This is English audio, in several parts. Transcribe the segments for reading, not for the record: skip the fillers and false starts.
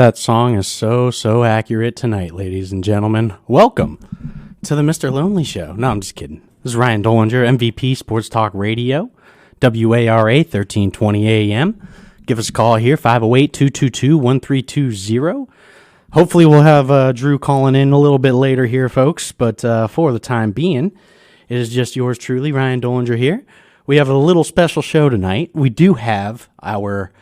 That song is so accurate tonight, ladies and gentlemen. Welcome to the Mr. Lonely Show. No, I'm just kidding. This is Ryan Dollinger, MVP Sports Talk Radio, WARA 1320 AM. Give us a call here, 508-222-1320. Hopefully we'll have Drew calling in a little bit later here, folks. But for the time being, it is just yours truly, Ryan Dollinger here. We have a little special show tonight. We do have our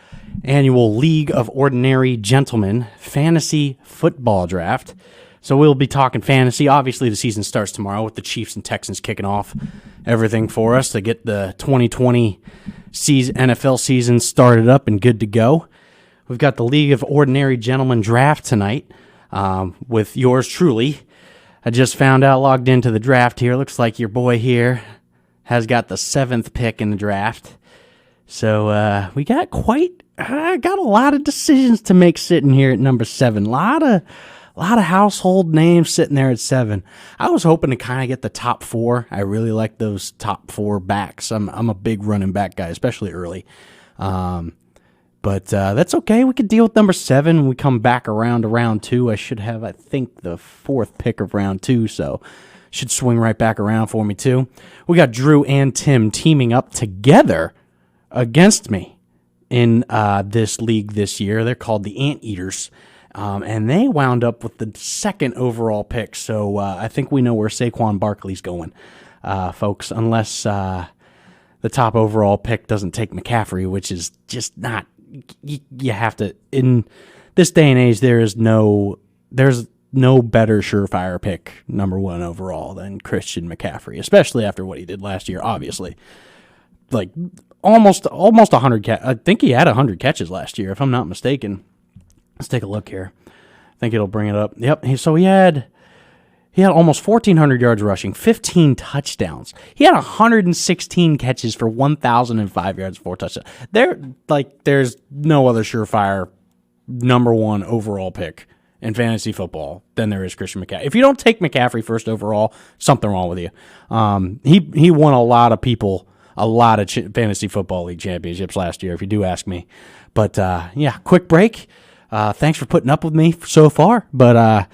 annual League of Ordinary Gentlemen fantasy football draft. So we'll be talking fantasy. Obviously, the season starts tomorrow with the Chiefs and Texans kicking off everything for us to get the 2020 NFL season started up and good to go. We've got the League of Ordinary Gentlemen draft tonight with yours truly. I just found out, logged into the draft here. Looks like your boy here has got the 7th pick in the draft. So we got got a lot of decisions to make sitting here at number 7. A lot of household names sitting there at 7. I was hoping to kind of get the top 4. I really like those top 4 backs. I'm a big running back guy, especially early. But that's okay. We could deal with number 7 when we come back around to round 2. I should have, I think, the 4th pick of round 2, so should swing right back around for me too. We got Drew and Tim teaming up together against me in this league this year. They're called the Anteaters, and they wound up with the 2nd overall pick. So I think we know where Saquon Barkley's going, folks, unless the top overall pick doesn't take McCaffrey, which is just not. You have to, in this day and age, there's no better surefire pick number 1 overall than Christian McCaffrey, especially after what he did last year. Obviously, like almost 100. I think he had 100 catches last year, if I'm not mistaken. Let's take a look here. I think it'll bring it up. Yep. So he had almost 1,400 yards rushing, 15 touchdowns. He had 116 catches for 1,005 yards, 4 touchdowns. There's no other surefire number 1 overall pick in fantasy football than there is Christian McCaffrey. If you don't take McCaffrey first overall, something wrong with you. He won a lot of fantasy football league championships last year, if you do ask me. But quick break. Thanks for putting up with me so far. But,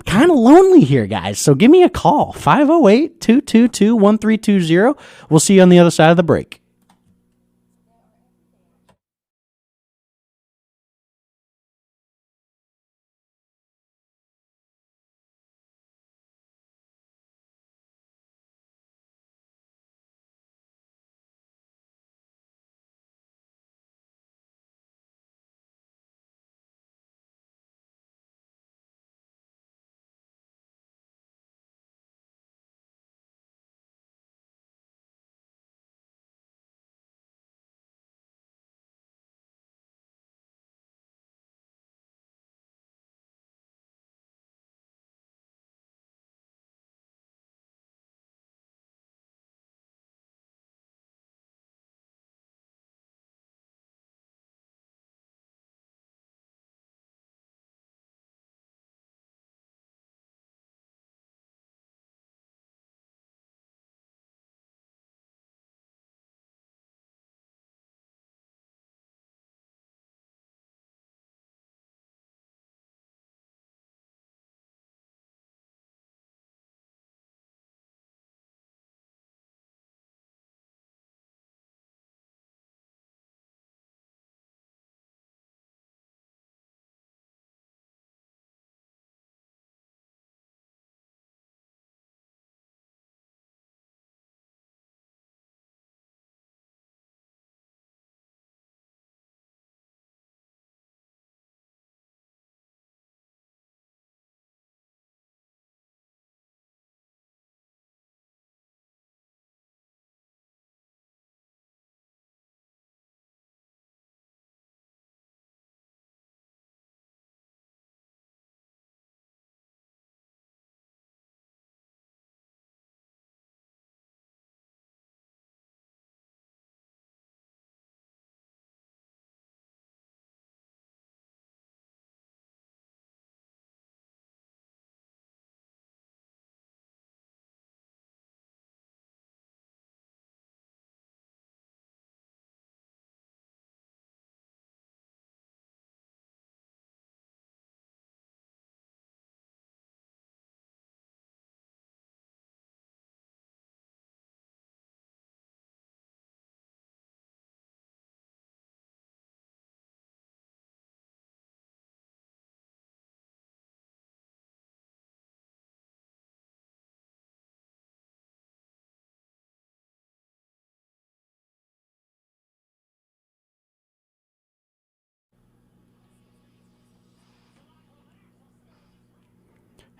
kind of lonely here, guys. So give me a call, 508-222-1320. We'll see you on the other side of the break.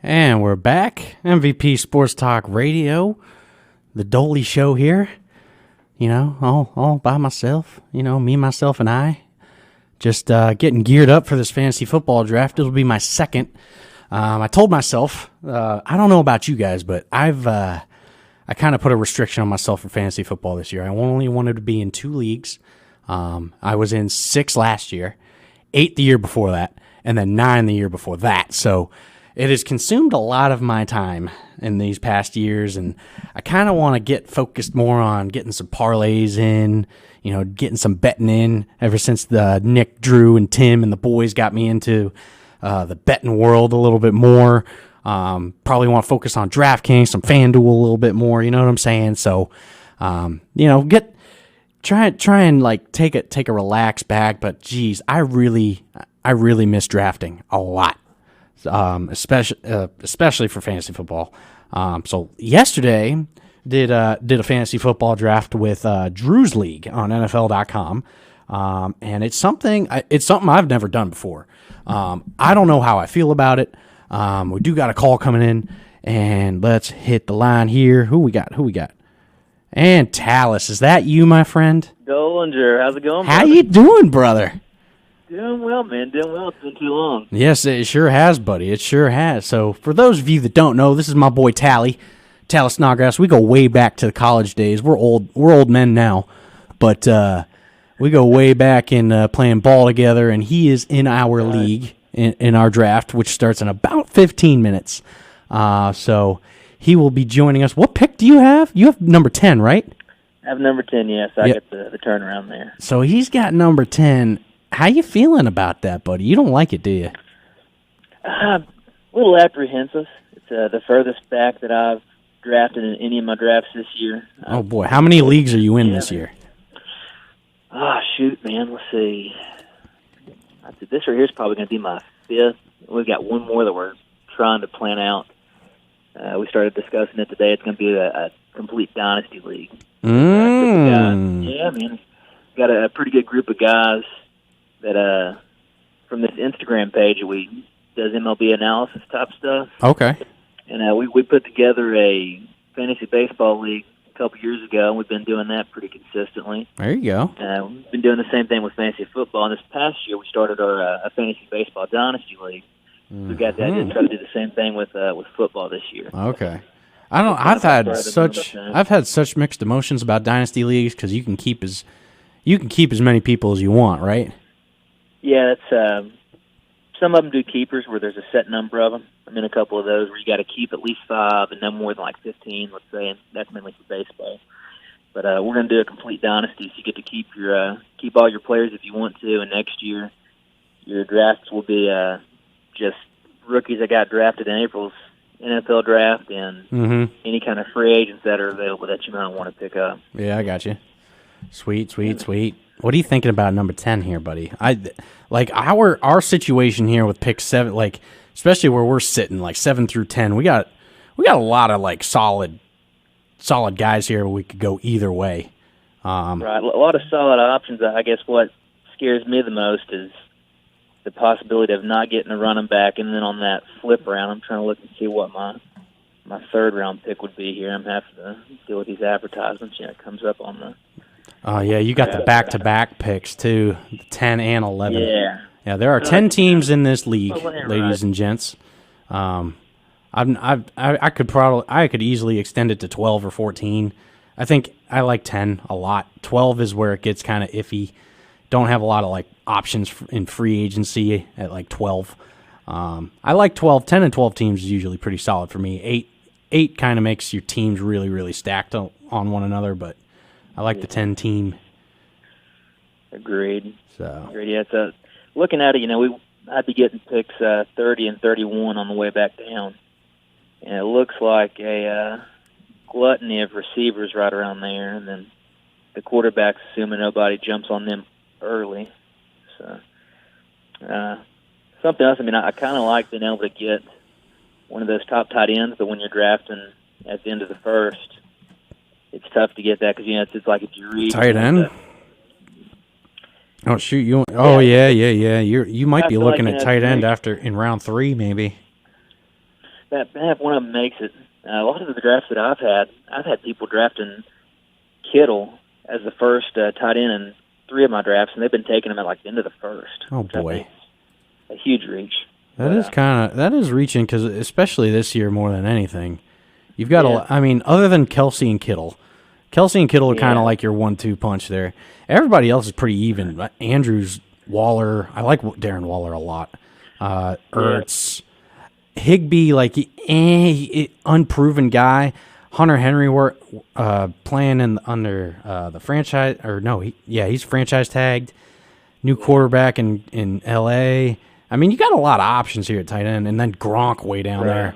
And we're back. MVP Sports Talk Radio, the Dolly Show here. You know, all by myself. You know, me, myself, and I. Just getting geared up for this fantasy football draft. It'll be my second. I told myself, I don't know about you guys, but I kind of put a restriction on myself for fantasy football this year. I only wanted to be in 2 leagues. I was in 6 last year, 8 the year before that, and then 9 the year before that. So it has consumed a lot of my time in these past years, and I kind of want to get focused more on getting some parlays in, you know, getting some betting in ever since the Nick, Drew, and Tim and the boys got me into the betting world a little bit more. Probably want to focus on DraftKings, some FanDuel a little bit more, you know what I'm saying? So, you know, try and like take a relaxed bag, but geez, I really miss drafting a lot. Especially for fantasy football. So yesterday did a fantasy football draft with Drew's League on NFL.com, and it's something I've never done before. I don't know how I feel about it. We do got a call coming in, and let's hit the line here. Who we got? And Talus, is that you, my friend? Dollinger, how's it going, How brother? you doing, brother? Doing well, man. Doing well. It's been too long. Yes, it sure has, buddy. It sure has. So, for those of you that don't know, this is my boy Talus Snodgrass. We go way back to the college days. We're old men now, but we go way back in playing ball together, and he is in our league, in our draft, which starts in about 15 minutes. So, he will be joining us. What pick do you have? You have number 10, right? I have number 10, yes. I get the turnaround there. So, he's got number 10. How you feeling about that, buddy? You don't like it, do you? A little apprehensive. It's the furthest back that I've drafted in any of my drafts this year. Oh, boy. How many leagues are you in this year? Shoot, man. Let's see. This right here is probably going to be my 5th. We've got one more that we're trying to plan out. We started discussing it today. It's going to be a complete dynasty league. Yeah, man. Got a pretty good group of guys that from this Instagram page we does MLB analysis type stuff. Okay. And we put together a fantasy baseball league a couple years ago, and we've been doing that pretty consistently. There you go. We've been doing the same thing with fantasy football. And this past year, we started our a fantasy baseball dynasty league. We got that to try to do the same thing with football this year. Okay. I've had such mixed emotions about dynasty leagues because you can keep as many people as you want, right? Yeah, that's some of them do keepers where there's a set number of them. I'm in a couple of those where you got to keep at least 5 and no more than like 15, let's say, and that's mainly for baseball. But we're going to do a complete dynasty, so you get to keep all your players if you want to, and next year your drafts will be just rookies that got drafted in April's NFL draft and any kind of free agents that are available that you might want to pick up. Yeah, I got you. Sweet. What are you thinking about number 10 here, buddy? Like our situation here with pick 7, like especially where we're sitting, like 7 through 10. We got a lot of like solid guys here. We could go either way. Right, a lot of solid options. I guess what scares me the most is the possibility of not getting a running back, and then on that flip round, I'm trying to look and see what my 3rd round pick would be here. I'm having to deal with these advertisements. It comes up on the. Oh, yeah, you got the back-to-back picks, too, 10 and 11. Yeah, there are 10 teams in this league, ladies and gents. I could easily extend it to 12 or 14. I think I like 10 a lot. 12 is where it gets kind of iffy. Don't have a lot of like options in free agency at like 12. I like 12. 10 and 12 teams is usually pretty solid for me. 8 kind of makes your teams really, really stacked on one another, but I like the 10 team. Agreed. So yeah, it's looking at it. I'd be getting picks 30 and 31 on the way back down, and it looks like a gluttony of receivers right around there, and then the quarterbacks, assuming nobody jumps on them early. So something else. I kind of like being able to get one of those top tight ends, but when you're drafting at the end of the first, it's tough to get that because it's like if you read tight end. Oh shoot! Yeah. You might be looking at tight end in round 3, maybe. if one of them makes it. A lot of the drafts that I've had people drafting Kittle as the first tight end in 3 of my drafts, and they've been taking him at like the end of the first. Oh boy, a huge reach. That is reaching, because especially this year more than anything, you've got Yeah. I mean, other than Kelsey and Kittle are kind of like your 1-2 punch there. Everybody else is pretty even. Andrews, Waller, I like Darren Waller a lot. Ertz, Higbee, like unproven guy. Hunter Henry playing under the franchise, or no, he's franchise tagged. New quarterback in L.A. I mean, you got a lot of options here at tight end, and then Gronk way down there.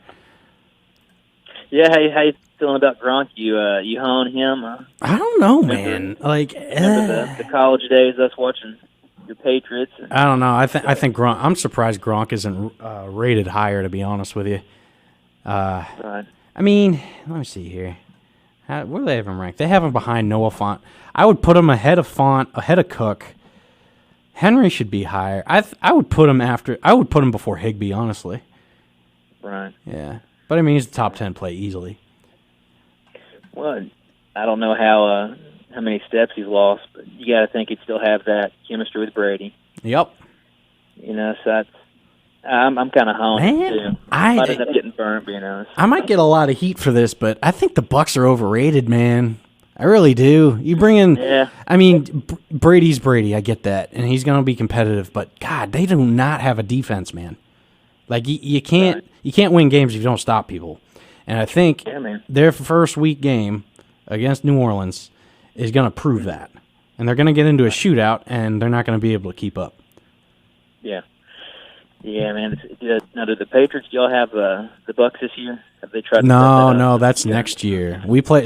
Yeah, how you feeling about Gronk? You honing him? I don't know, man. Like remember the college days, us watching your Patriots. I don't know. I think Gronk. I'm surprised Gronk isn't rated higher, to be honest with you. Right. I mean, let me see here. Where do they have him ranked? They have him behind Noah Font. I would put him ahead of Font, ahead of Cook. Henry should be higher. I would put him before Higbee, honestly. Right. Yeah. But I mean, he's a top 10 play easily. Well, I don't know how many steps he's lost, but you got to think he'd still have that chemistry with Brady. Yep. So that's, I'm kind of honing too. I might end up getting burnt, being honest. I might get a lot of heat for this, but I think the Bucs are overrated, man. I really do. You bring in, I mean, Brady's Brady. I get that, and he's going to be competitive. But God, they do not have a defense, man. Like you can't win games if you don't stop people. And I think their first week game against New Orleans is going to prove that. And they're going to get into a shootout, and they're not going to be able to keep up. Yeah. Yeah, man. Now, do the Patriots, do y'all have the Bucs this year? Have they tried? No, that's next year. We play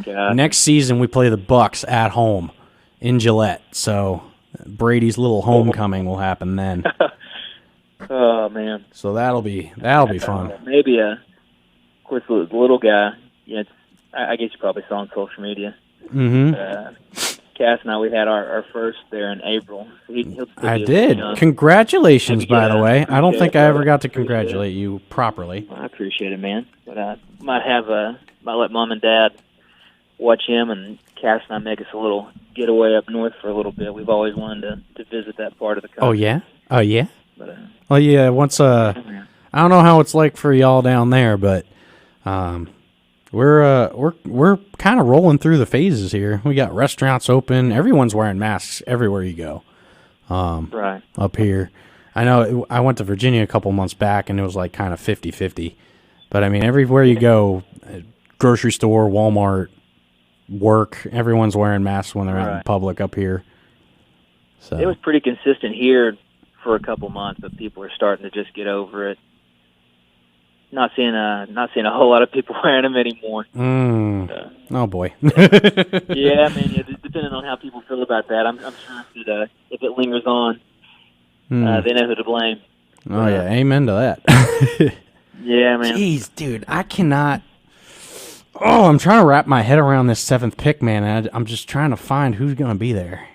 next season. We play the Bucs at home in Gillette. So Brady's little homecoming will happen then. Oh man! So that'll be fun. Maybe of course the little guy. Yeah, I guess you probably saw on social media. Mm-hmm. Cass and I, we had our first there in April. I did. Congratulations, by the way. I don't think I ever got to congratulate you properly. Well, I appreciate it, man. But I might let Mom and Dad watch him, and Cass and I make us a little getaway up north for a little bit. We've always wanted to visit that part of the country. Oh yeah. Oh yeah. But, well, yeah. Once I don't know how it's like for y'all down there, but we're kind of rolling through the phases here. We got restaurants open. Everyone's wearing masks everywhere you go. Right. Up here. I know I went to Virginia a couple months back, and it was like kind of 50-50. But, I mean, everywhere you go, grocery store, Walmart, work, everyone's wearing masks when they're out in public up here. So it was pretty consistent here for a couple months, but people are starting to just get over it. Not seeing a whole lot of people wearing them anymore. Oh boy. Yeah, I mean, depending on how people feel about that, I'm sure that if it lingers on, they know who to blame. Oh yeah, amen to that. Yeah, man. Jeez, dude, I cannot. Oh, I'm trying to wrap my head around this 7th pick, man. And I'm just trying to find who's going to be there.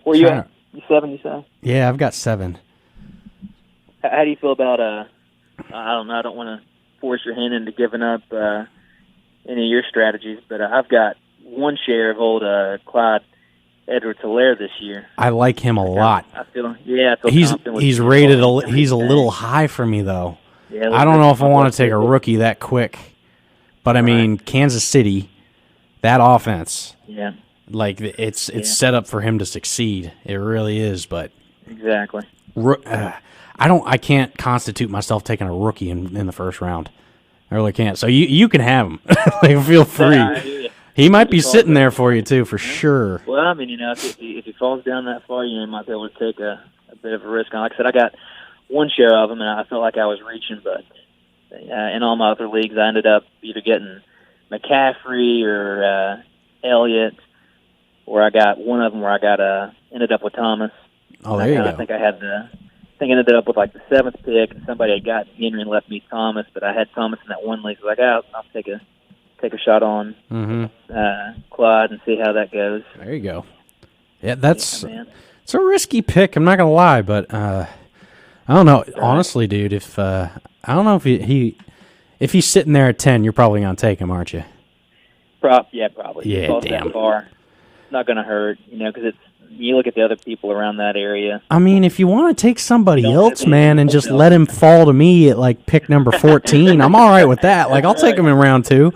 Where you at? You 7, you say? Yeah, I've got 7. How do you feel about I don't know. I don't want to force your hand into giving up any of your strategies, but I've got one share of old Clyde Edwards-Helaire this year. I like him a lot. I feel he's rated. He's a little high for me though. Yeah, I don't know if I want to take a rookie that quick, but I mean Kansas City, that offense. Yeah. Like it's set up for him to succeed. It really is, but exactly. I can't constitute myself taking a rookie in the first round. I really can't. So you can have him. Like, feel free. He might be sitting there for you too, for sure. Well, I mean, if he falls down that far, you might be able to take a bit of a risk. Like I said, I got one share of him, and I felt like I was reaching, but in all my other leagues, I ended up either getting McCaffrey or Elliott, or I got one of them where I ended up with Thomas. Oh, there you go. I think I ended up with like the 7th pick, and somebody had got Henry and left me Thomas, but I had Thomas in that one league. So I was like, I'll take a shot on Clyde and see how that goes. There you go. Yeah, it's a risky pick. I'm not gonna lie, but I don't know. Honestly, dude, if I don't know if if he's sitting there at 10, you're probably going to take him, aren't you? Yeah, probably. Yeah, If damn. that far. It's not going to hurt, because you look at the other people around that area. I mean, if you want to take somebody else, have man, and just let him fall to me at, like, pick number 14, I'm all right with that. Like, I'll take him in round 2.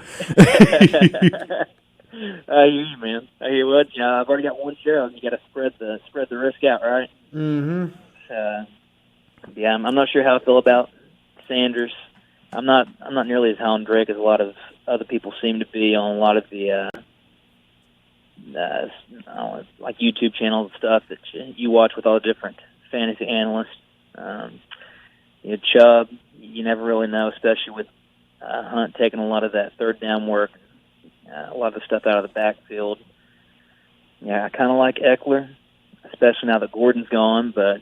I hear you, man. I hear what I've already got one show. You got to spread the risk out, right? Mm-hmm. Yeah, I'm not sure how I feel about Sanders. I'm not nearly as high on Drake as a lot of other people seem to be on a lot of the like YouTube channels and stuff that you watch with all the different fantasy analysts. Chubb, you never really know, especially with Hunt taking a lot of that third down work, a lot of the stuff out of the backfield. Yeah, I kind of like Eckler, especially now that Gordon's gone, but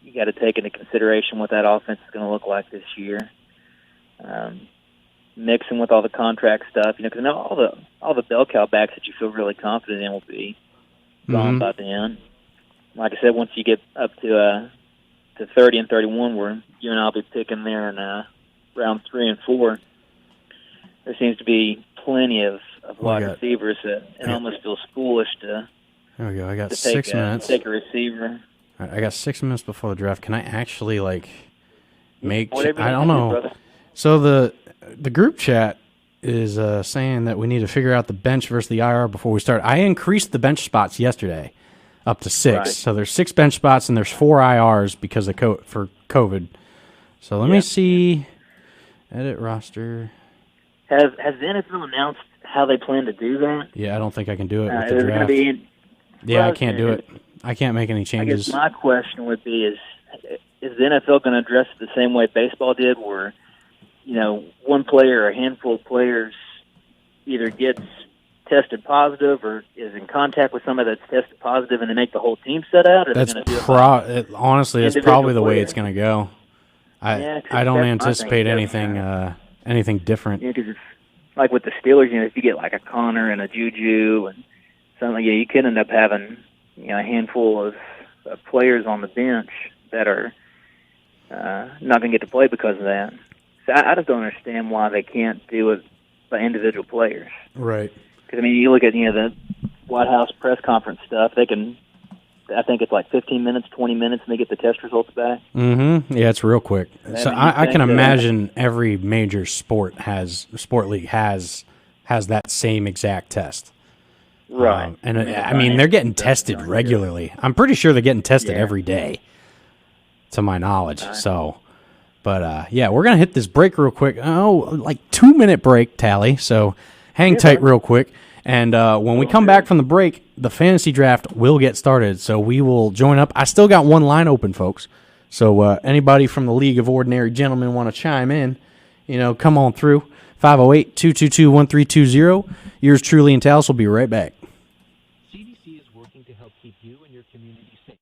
you got to take into consideration what that offense is going to look like this year. Mixing with all the contract stuff, because all the bell cow backs that you feel really confident in will be gone by then. Like I said, once you get up to 30 and 31, where you and I'll be picking there in round 3 and 4, there seems to be plenty of wide receivers that it almost feels foolish to. There we go. I got 6 minutes. Take a receiver. All right, I got 6 minutes before the draft. Can I actually make? Whatever I don't know. brother. So the group chat is saying that we need to figure out the bench versus the IR before we start. I increased the bench spots yesterday up to 6. Right. So there's 6 bench spots and there's 4 IRs because of for COVID. So let me see. Edit roster. Has the NFL announced how they plan to do that? Yeah, I don't think I can do it with the Is it draft. going to be? Yeah, I can't do it. I can't make any I changes. guess my question would be: Is the NFL going to address it the same way baseball did, where one player or a handful of players either gets tested positive or is in contact with somebody that's tested positive, and they make the whole team sit out? Or That's honestly, that's individual probably the way players? it's going to go. Yeah, I don't that's my anticipate thing. anything different. Yeah, because it's like with the Steelers. If you get like a Connor and a Juju and something, you could end up having a handful of players on the bench that are not going to get to play because of that. So I just don't understand why they can't do it by individual players. Right. Because you look at the White House press conference stuff. They can, I think it's like 15 minutes, 20 minutes, and they get the test results back. Mm-hmm. Yeah, it's real quick. So I can think imagine every major sport league has that same exact test. Right. And I mean, they're getting tested regularly. I'm pretty sure they're getting tested every day, to my knowledge. Right. So, but yeah, we're gonna hit this break real quick. Like 2-minute break, Tally. So hang tight real quick. And when we come back from the break, the fantasy draft will get started. So we will join up. I still got one line open, folks. So anybody from the League of Ordinary Gentlemen want to chime in, come on through. 508-222-1320. Yours truly and Talis will be right back. CDC is working to help keep you and your community safe.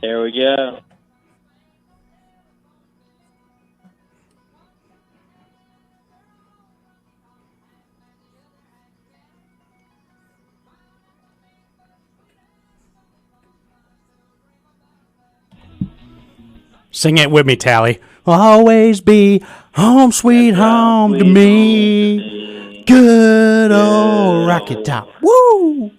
There we go. Sing it with me, Tally. Always be home, sweet home to me. Good old Rocky Top. Woo!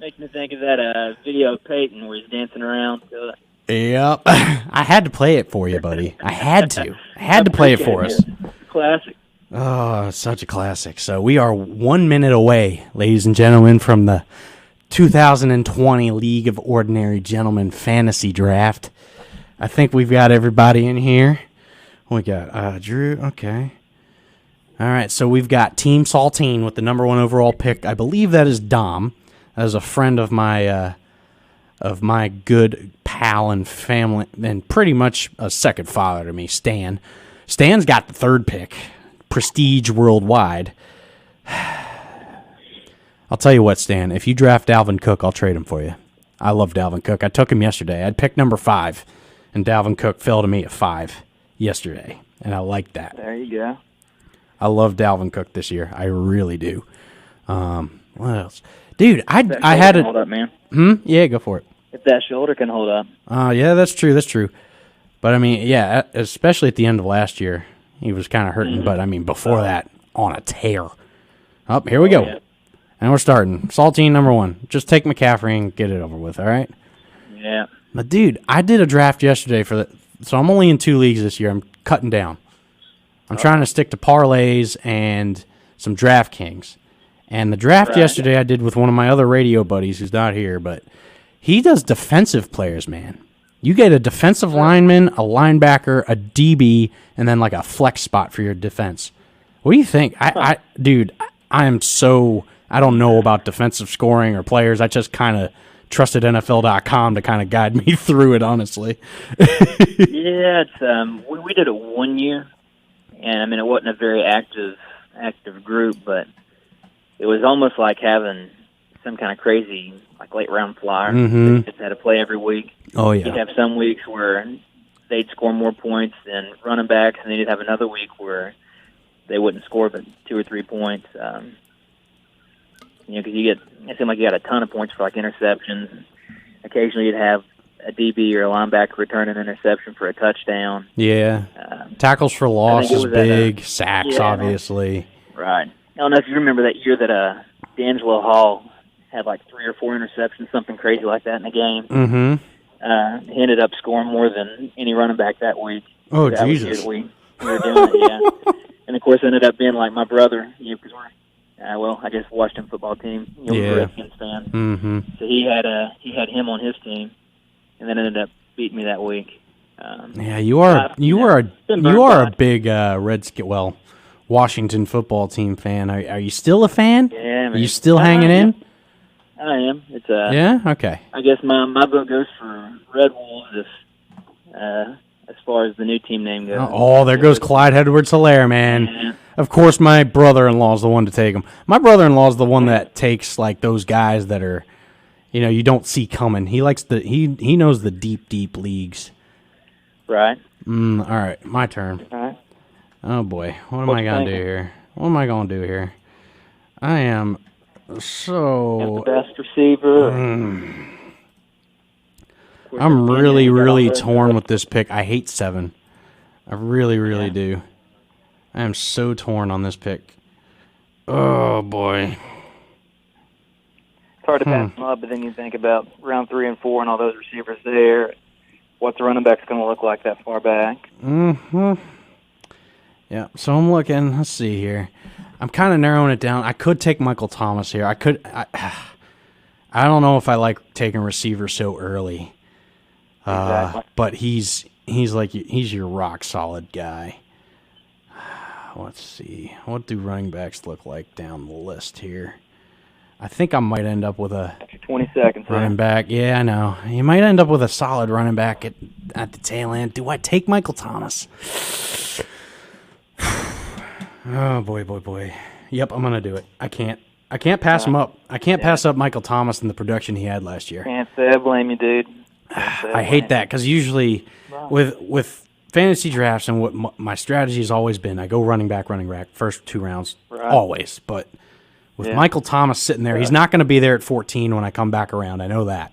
Makes me think of that video of Peyton where he's dancing around to it. Yep. I had to play it for you, buddy. I had to play it for us. Classic. Oh, such a classic. So we are 1 minute away, ladies and gentlemen, from the 2020 League of Ordinary Gentlemen Fantasy Draft. I think we've got everybody in here. We got Drew. Okay. All right, so we've got Team Saltine with the number 1 overall pick. I believe that is Dom. That is a friend of my good pal and family, and pretty much a second father to me, Stan. Stan's got the 3rd pick, Prestige Worldwide. I'll tell you what, Stan, if you draft Dalvin Cook, I'll trade him for you. I love Dalvin Cook. I took him yesterday. I'd picked number 5, and Dalvin Cook fell to me at 5 yesterday, and I like that. There you go. I love Dalvin Cook this year. I really do. What else? Dude, I had hold up, man. Yeah, go for it. If that shoulder can hold up. Yeah, that's true. But, I mean, yeah, especially at the end of last year, he was kind of hurting. But, I mean, before that, on a tear. Oh, here we go. Yeah. And we're starting. Saltine number 1. Just take McCaffrey and get it over with, all right? Yeah. But, dude, I did a draft yesterday so I'm only in 2 leagues this year. I'm cutting down. I'm trying to stick to parlays and some DraftKings. And the draft yesterday I did with one of my other radio buddies who's not here, but he does defensive players, man. You get a defensive lineman, a linebacker, a DB, and then like a flex spot for your defense. What do you think? Dude, I am so... I don't know about defensive scoring or players. I just kind of trusted NFL.com to kind of guide me through it, honestly. Yeah, it's we did it 1 year, and I mean it wasn't a very active group, but it was almost like having some kind of crazy like late round flyer. Mm-hmm. They just had to play every week. Oh yeah. You'd have some weeks where they'd score more points than running backs, and then you'd have another week where they wouldn't score but 2 or 3 points. Because it seemed like you got a ton of points for like interceptions. Occasionally, you'd have a DB or a linebacker return an interception for a touchdown. Yeah, tackles for loss is big. Sacks, yeah, obviously. Right. I don't know if you remember that year that D'Angelo Hall had like 3 or 4 interceptions, something crazy like that in the game. Mm-hmm. He ended up scoring more than any running back that week. Oh, that Jesus! We were doing it, yeah. And of course, it ended up being like my brother, because we're. I just watched him football team. He was a Redskins fan. Mm-hmm. So he had him on his team, and then ended up beating me that week. Yeah, you are a big Washington football team fan. Are you still a fan? Yeah, man. Are you still hanging in? I am. It's yeah. Okay. I guess my vote goes for Red Wolves as far as the new team name goes. Oh, there goes Clyde Edwards-Helaire, man. Yeah. Of course, my brother-in-law is the one to take him. My brother-in-law is the one that takes like those guys that are, you don't see coming. He likes he knows the deep leagues. Right. All right, my turn. All right. Oh boy, what am I gonna do here? What am I gonna do here? I am so the best receiver. I'm really torn with this pick. I hate 7. I really do. I am so torn on this pick. Oh, boy. It's hard to pass them up, but then you think about round 3 and 4 and all those receivers there. What's the running back's going to look like that far back? Mm-hmm. Yeah, so I'm looking. Let's see here. I'm kind of narrowing it down. I could take Michael Thomas here. I don't know if I like taking receiver so early. Exactly. But he's your rock solid guy. Let's see. What do running backs look like down the list here? I think I might end up with a 20 seconds running back. Yeah, I know. You might end up with a solid running back at the tail end. Do I take Michael Thomas? Oh, boy. Yep, I'm going to do it. I can't pass him up. I can't pass up Michael Thomas and the production he had last year. Can't say I blame you, dude. I hate that because usually with fantasy drafts and what my strategy has always been, I go running back, first 2 rounds, always. But with Michael Thomas sitting there, he's not going to be there at 14 when I come back around. I know that.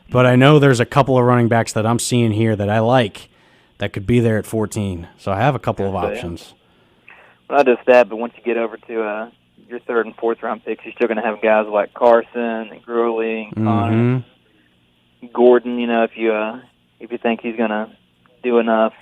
But I know there's a couple of running backs that I'm seeing here that I like that could be there at 14. So I have a couple of options. Not just that, but once you get over to your 3rd and 4th round picks, you're still going to have guys like Carson and Gurley and Connor, Gordon. You know, if you think he's going to do enough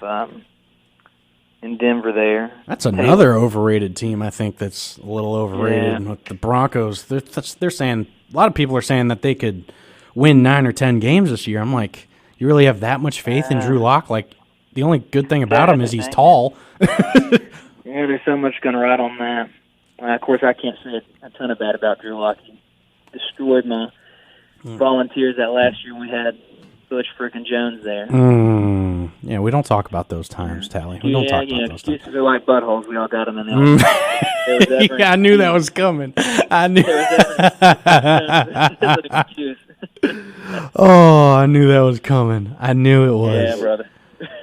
in Denver there. That's another overrated team. I think that's a little overrated with the Broncos. They're saying a lot of people are saying that they could win 9 or 10 games this year. I'm like, you really have that much faith in Drew Lock? Like, the only good thing about him is he's tall. Yeah, there's so much going to ride on that. Of course, I can't say a ton of bad about Drew Lock. He destroyed my Volunteers that last year we had Butch frickin' Jones there. Yeah, we don't talk about those times, Tally. We don't talk about those times. Excuses are like buttholes. We all got them in there. Yeah, I knew that was coming. I knew. Oh, I knew that was coming. I knew it was. Yeah, brother.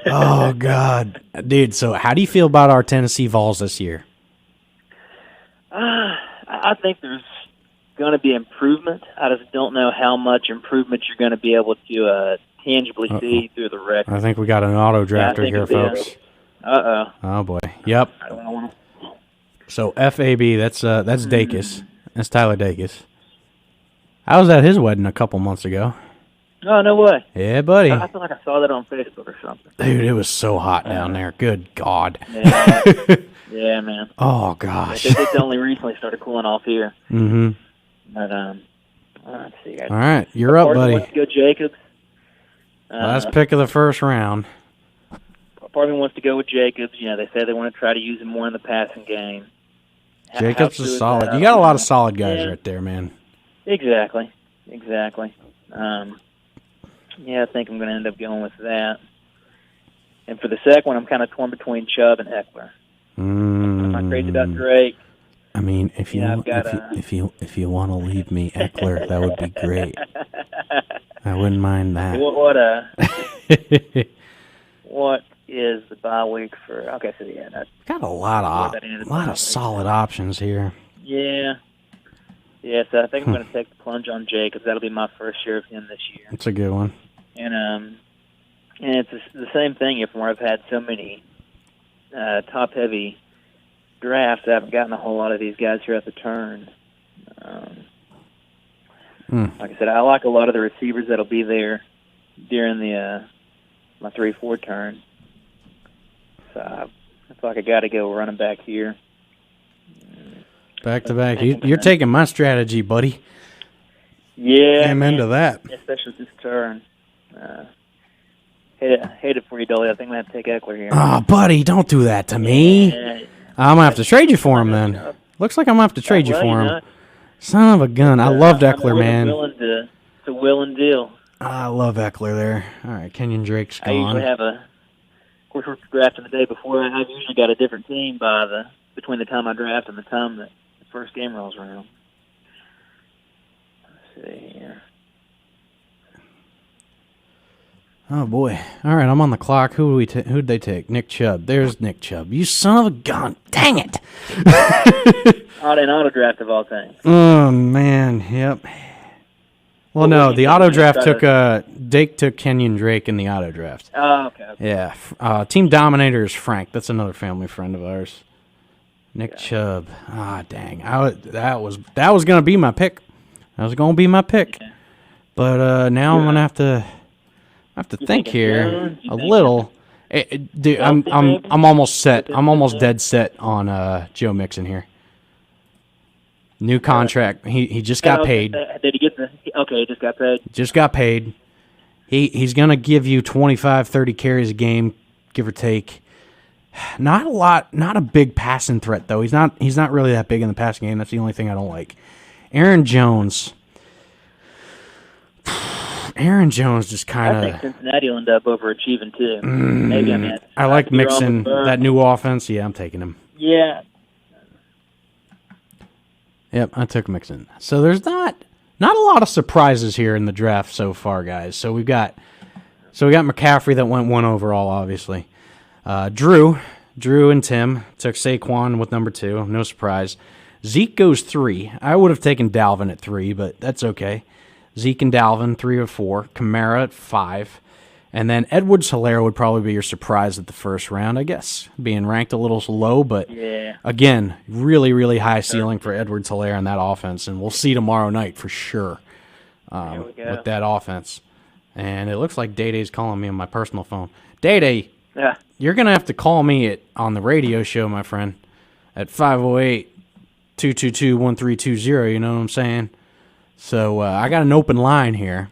Oh, God. Dude, so how do you feel about our Tennessee Vols this year? I think there's going to be improvement. I just don't know how much improvement you're going to be able to tangibly see through the record. I think we got an auto drafter here, folks. Oh, boy. Yep. I don't know. So, FAB, that's Dacus. That's Tyler Dacus. I was at his wedding a couple months ago. Oh, no way. Yeah, buddy. I feel like I saw that on Facebook or something. Dude, it was so hot down there. Good God. Yeah, yeah, man. Oh, gosh. It's only recently started cooling off here. Mm-hmm. But, let's see, guys. All right, you're up, buddy. Wants to go Jacobs. Last pick of the first round. Part of me wants to go with Jacobs. You know, they say they want to try to use him more in the passing game. Jacobs is solid. You got a lot of solid guys right there, man. Exactly. Yeah, I think I'm going to end up going with that. And for the second one, I'm kind of torn between Chubb and Eckler. I'm not crazy about Drake. I mean, if you want to leave me Eckler, that would be great. I wouldn't mind that. What is the bye week for? Okay, so yeah, that's got a lot of solid options here. Yeah. Yeah, so I think I'm going to take the plunge on Jacobs. That'll be my first share of him this year. That's a good one. And it's the same thing from where I've had so many top-heavy drafts. I haven't gotten a whole lot of these guys here at the turn. Like I said, I like a lot of the receivers that'll be there during my 3-4 turn. So I feel like I got to go running back here. Back to back. You're taking my strategy, buddy. Yeah. Amen to that. Especially this turn. Hate it for you, Dolly. I think I'm going to have to take Eckler here. Oh, buddy, don't do that to me. Yeah. I'm going to have to trade you for him then. Looks like I'm going to have to trade you for him. Son of a gun. I loved Eckler, man. It's a willing deal. I love Eckler there. All right, Kenyon Drake's gone. I usually have of course, we're drafting the day before. I've usually got a different team between the time I draft and the time that the first game rolls around. Let's see here. Oh, boy. All right, I'm on the clock. Who'd they take? Nick Chubb. There's Nick Chubb. You son of a gun. Dang it. An auto draft of all things. Oh, man. Yep. Well, no, the auto draft took Kenyon Drake in the auto draft. Oh, okay. Yeah. Team Dominator is Frank. That's another family friend of ours. Nick Chubb. Ah, dang. That was going to be my pick. That was going to be my pick. Yeah. But now I'm going to have to think here a little. Dude, I'm almost set. I'm almost dead set on Joe Mixon here. New contract. He just got paid. Did he get he just got paid. Just got paid. He's going to give you 25, 30 carries a game, give or take. Not a lot, not a big passing threat though. He's not really that big in the passing game. That's the only thing I don't like. Aaron Jones Aaron Jones just I kind think of. Cincinnati will end up overachieving too. Maybe I like could be wrong with Mixon, Burr. that new offense. Yeah, I'm taking him. Yeah, Yep, I took Mixon. So there's not a lot of surprises here in the draft so far, guys. So we got McCaffrey that went 1 overall, obviously. Drew and Tim took Saquon with number 2. No surprise. Zeke goes 3. I would have taken Dalvin at 3, but that's okay. Zeke and Dalvin 3 or 4. Kamara at 5. And then Edwards-Helaire would probably be your surprise at the first round, I guess. Being ranked a little low, but yeah. again, really, really high ceiling for Edwards-Helaire in that offense. And we'll see tomorrow night for sure with that offense. And it looks like Day-Day's calling me on my personal phone. Day-Day, Yeah. you're going to have to call me on the radio show, my friend, at 508-222-1320. You know what I'm saying? So I got an open line here.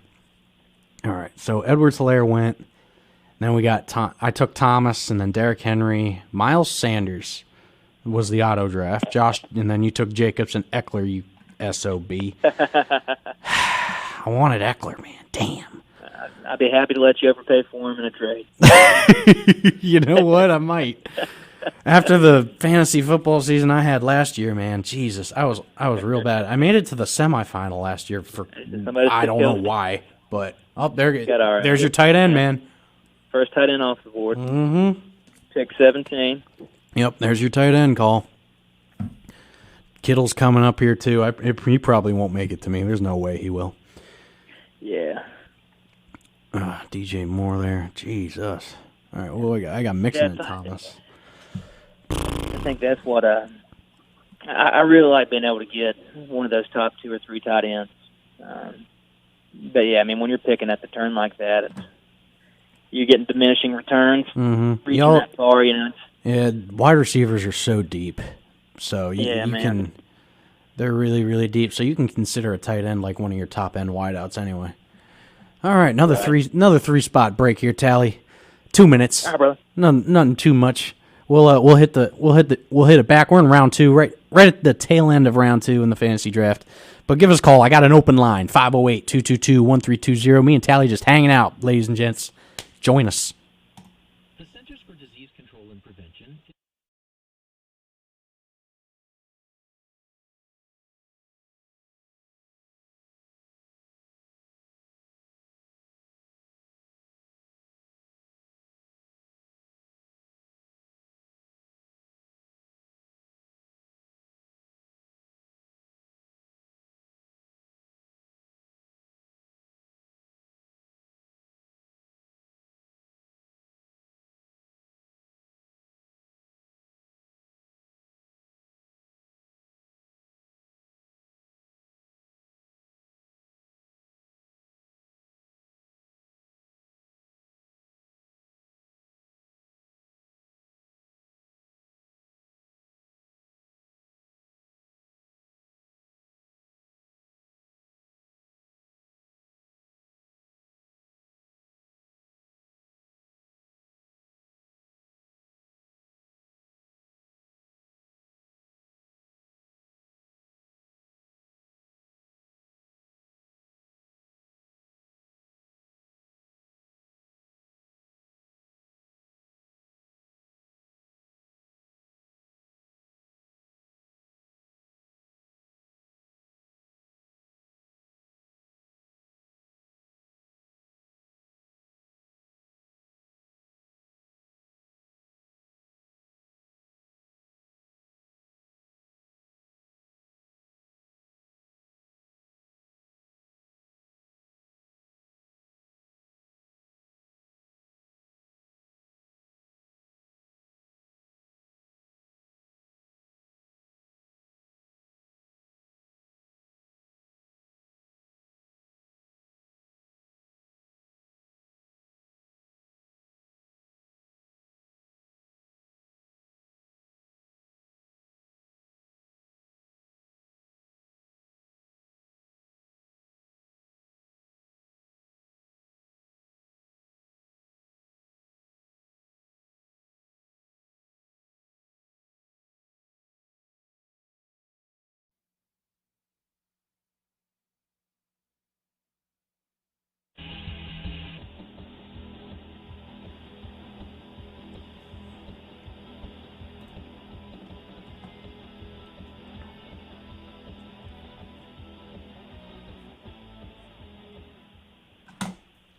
All right, so Edwards-Helaire went. Then we got I took Thomas, and then Derrick Henry. Miles Sanders was the auto draft. Josh, and then you took Jacobs and Eckler, you SOB. I wanted Eckler, man. Damn. I'd be happy to let you overpay for him in a trade. You know what? I might. After the fantasy football season I had last year, man, Jesus, I was real bad. I made it to the semifinal last year for I don't know why, but there's your tight end, man. First tight end off the board. Mm-hmm. Pick 17. Yep, there's your tight end call. Kittle's coming up here too. He probably won't make it to me. There's no way he will. Yeah. DJ Moore there. Jesus. All right, well, I got Mixon and Thomas. I think that's what I really like being able to get one of those top 2 or 3 tight ends. But yeah, I mean, when you're picking at the turn like that, you're getting diminishing returns. Mm-hmm. Reaching that far, you know. Yeah, wide receivers are so deep, so you can. They're really, really deep, so you can consider a tight end like one of your top end wideouts anyway. All right, another 3 spot break here, Tally. 2 minutes. All right, brother. Nothing too much. We'll hit it back. We're in round 2, right at the tail end of round 2 in the fantasy draft. But give us a call. I got an open line, 508-222-1320. Me and Tally just hanging out, ladies and gents. Join us.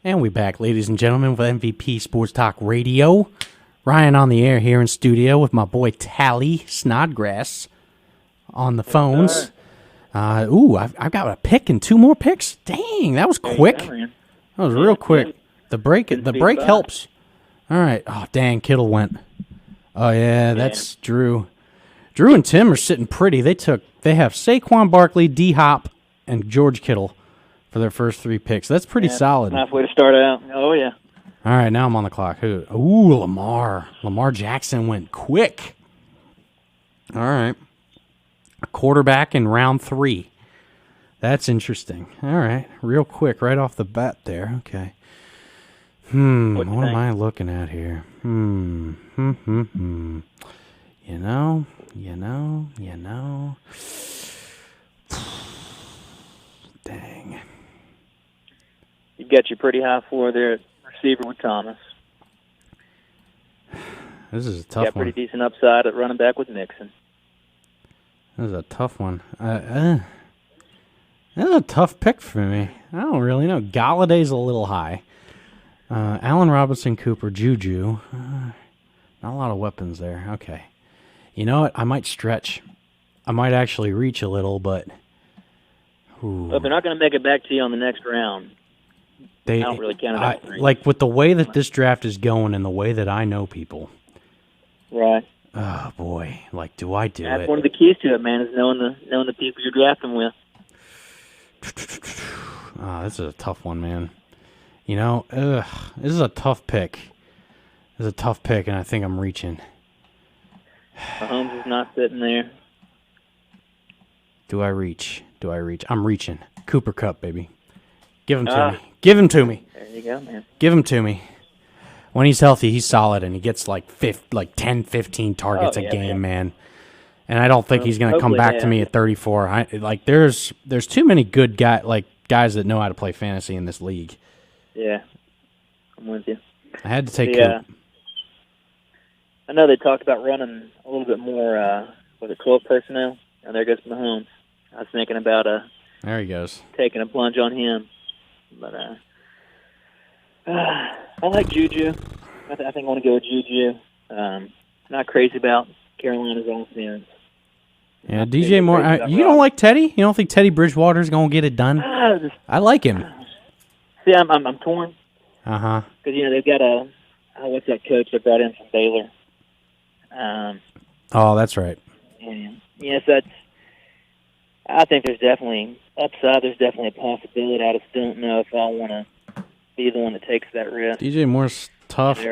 And we back, ladies and gentlemen, with MVP Sports Talk Radio. Ryan on the air here in studio with my boy Tally Snodgrass on the phones. I've got a pick and 2 more picks. Dang, that was quick. That was real quick. The break helps. All right. Oh, dang, Kittle went. Oh yeah, that's Drew. Drew and Tim are sitting pretty. They have Saquon Barkley, D Hop, and George Kittle for their first 3 picks. That's pretty solid. Nice way to start out. Oh, yeah. All right, now I'm on the clock. Ooh, Lamar. Lamar Jackson went quick. All right. A quarterback in round 3. That's interesting. All right, real quick, right off the bat there. Okay. What am I looking at here? You know. Dang. You've got your pretty high floor there at receiver with Thomas. This is a tough one. Got pretty decent upside at running back with Mixon. This is a tough one. This is a tough pick for me. I don't really know. Galladay's a little high. Allen Robinson, Cooper, Juju. Not a lot of weapons there. Okay. You know what? I might stretch. I might actually reach a little, but... But they're not going to make it back to you on the next round. I don't really count it out. Like, with the way that this draft is going and the way that I know people... Right. Oh, boy. Like, do I do it? That's one of the keys to it, man, is knowing the people you're drafting with. Oh, this is a tough one, man. You know, this is a tough pick. This is a tough pick, and I think I'm reaching. Mahomes is not sitting there. Do I reach? I'm reaching. Cooper Kupp, baby. Give him to me. Give him to me. There you go, man. Give him to me. When he's healthy, he's solid, and he gets like 10, 15 targets a game, man. And I don't think he's going to come back to me at 34. There's too many good guys that know how to play fantasy in this league. Yeah, I'm with you. I had to take Coop. I know they talked about running a little bit more with the 12 personnel, and there goes Mahomes. I was thinking about there he goes, taking a plunge on him, but I like Juju. I think I want to go with Juju. Not crazy about Carolina's offense. Yeah, DJ Moore. You don't like Teddy? You don't think Teddy Bridgewater's going to get it done? I like him. See, I'm torn. Because they've got what's that coach they brought in from Baylor? Oh, that's right. And yes, I think there's definitely upside. There's definitely a possibility. I just don't know if I want to be the one that takes that risk. DJ Moore's tough.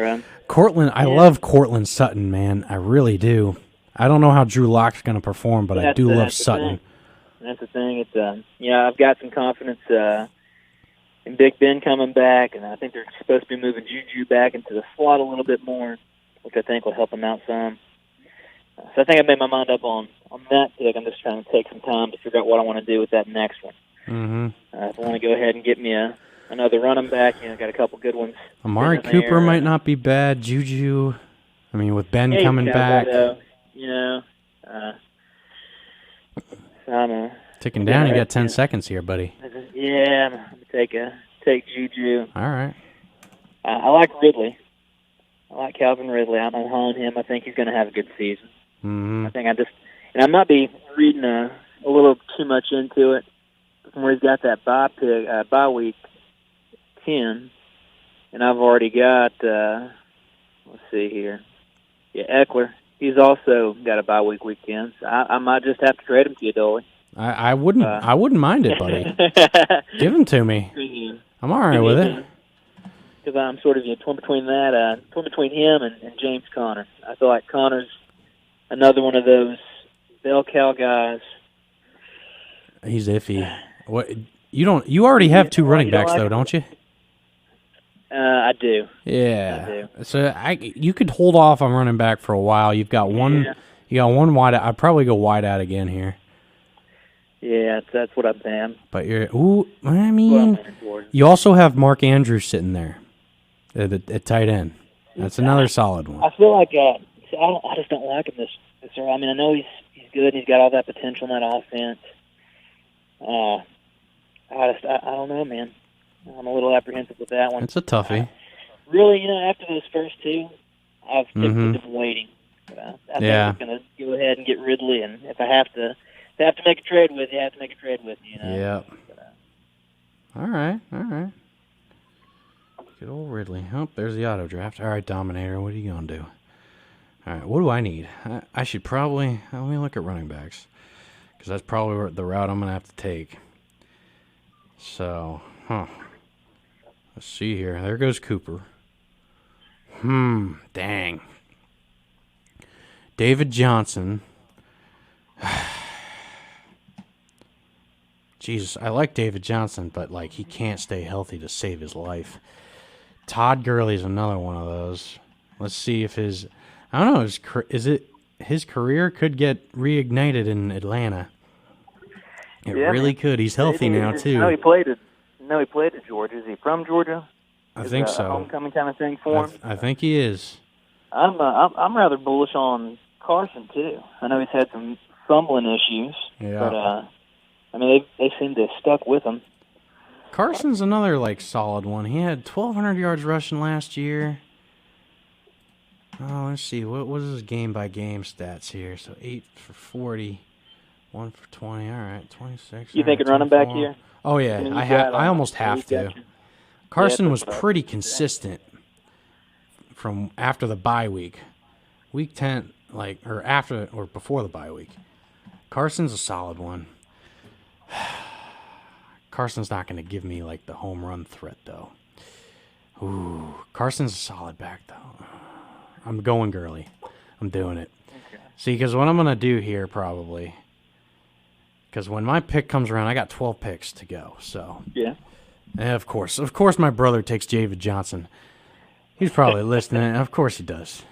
Cortland, I love Cortland Sutton, man. I really do. I don't know how Drew Lock's going to perform, but I do love Sutton. That's the thing. It's I've got some confidence in Big Ben coming back, and I think they're supposed to be moving Juju back into the slot a little bit more, which I think will help him out some. So I think I made my mind up on that pick. I'm just trying to take some time to figure out what I want to do with that next one. If I want to go ahead and get me another running back, got a couple good ones. Amari Cooper might not be bad. Juju, with Ben coming back. I'm ticking down. You got 10 seconds here, buddy. Yeah, I'm going to take Juju. All right. I like Ridley. I like Calvin Ridley. I'm on him. I think he's going to have a good season. I think I might be reading a little too much into it. Where he's got that bye week 10, and I've already got. Let's see here. Yeah, Eckler. He's also got a bye week 10. So I might just have to trade him to you, Dolly. I wouldn't mind it, buddy. Give him to me. I'm all right with it. Because I'm sort of torn between him and James Conner. I feel like Conner's another one of those bell cow guys. He's iffy. What you already have 2 running backs though, don't you? I do. Yeah. I do. So you could hold off on running back for a while. You've got one. Yeah. You got one wide out. I'd probably go wide out again here. Yeah, that's what I'm saying. But you also have Mark Andrews sitting there at tight end. That's another solid one. I feel like I just don't like him this year. I know he's good. He's got all that potential in that offense. I don't know, man. I'm a little apprehensive with that one. It's a toughie. Really, after those first two, I've typically been waiting. I think I'm going to go ahead and get Ridley, and if I have to make a trade with you, I have to make a trade with you. Yeah. All right. Good old Ridley. Oh, there's the auto draft. All right, Dominator, what are you going to do? All right, what do I need? I should probably, let me look at running backs, because that's probably the route I'm going to have to take. So, let's see here. There goes Cooper. Dang. David Johnson. Jesus, I like David Johnson, but, he can't stay healthy to save his life. Todd Gurley's another one of those. Let's see if his career could get reignited in Atlanta. It really could. He's healthy now, too. No, he played at Georgia. Is he from Georgia? I think so. A homecoming kind of thing for him? I think he is. I'm rather bullish on Carson, too. I know he's had some fumbling issues. Yeah. But, they seem to have stuck with him. Carson's another, solid one. He had 1,200 yards rushing last year. Oh, let's see. What was his game-by-game stats here? So 8 for 40, 1 for 20. All right, 26. You thinking running back here? Oh, yeah. I almost have to. Carson was pretty consistent from after the bye week. Week 10, or before the bye week. Carson's a solid one. Carson's not going to give me, the home run threat, though. Ooh, Carson's a solid back, though. I'm going Gurley. I'm doing it. Okay. See, because what I'm going to do here, probably, because when my pick comes around, I got 12 picks to go, so. Yeah. Of course, my brother takes David Johnson. He's probably listening. Of course he does.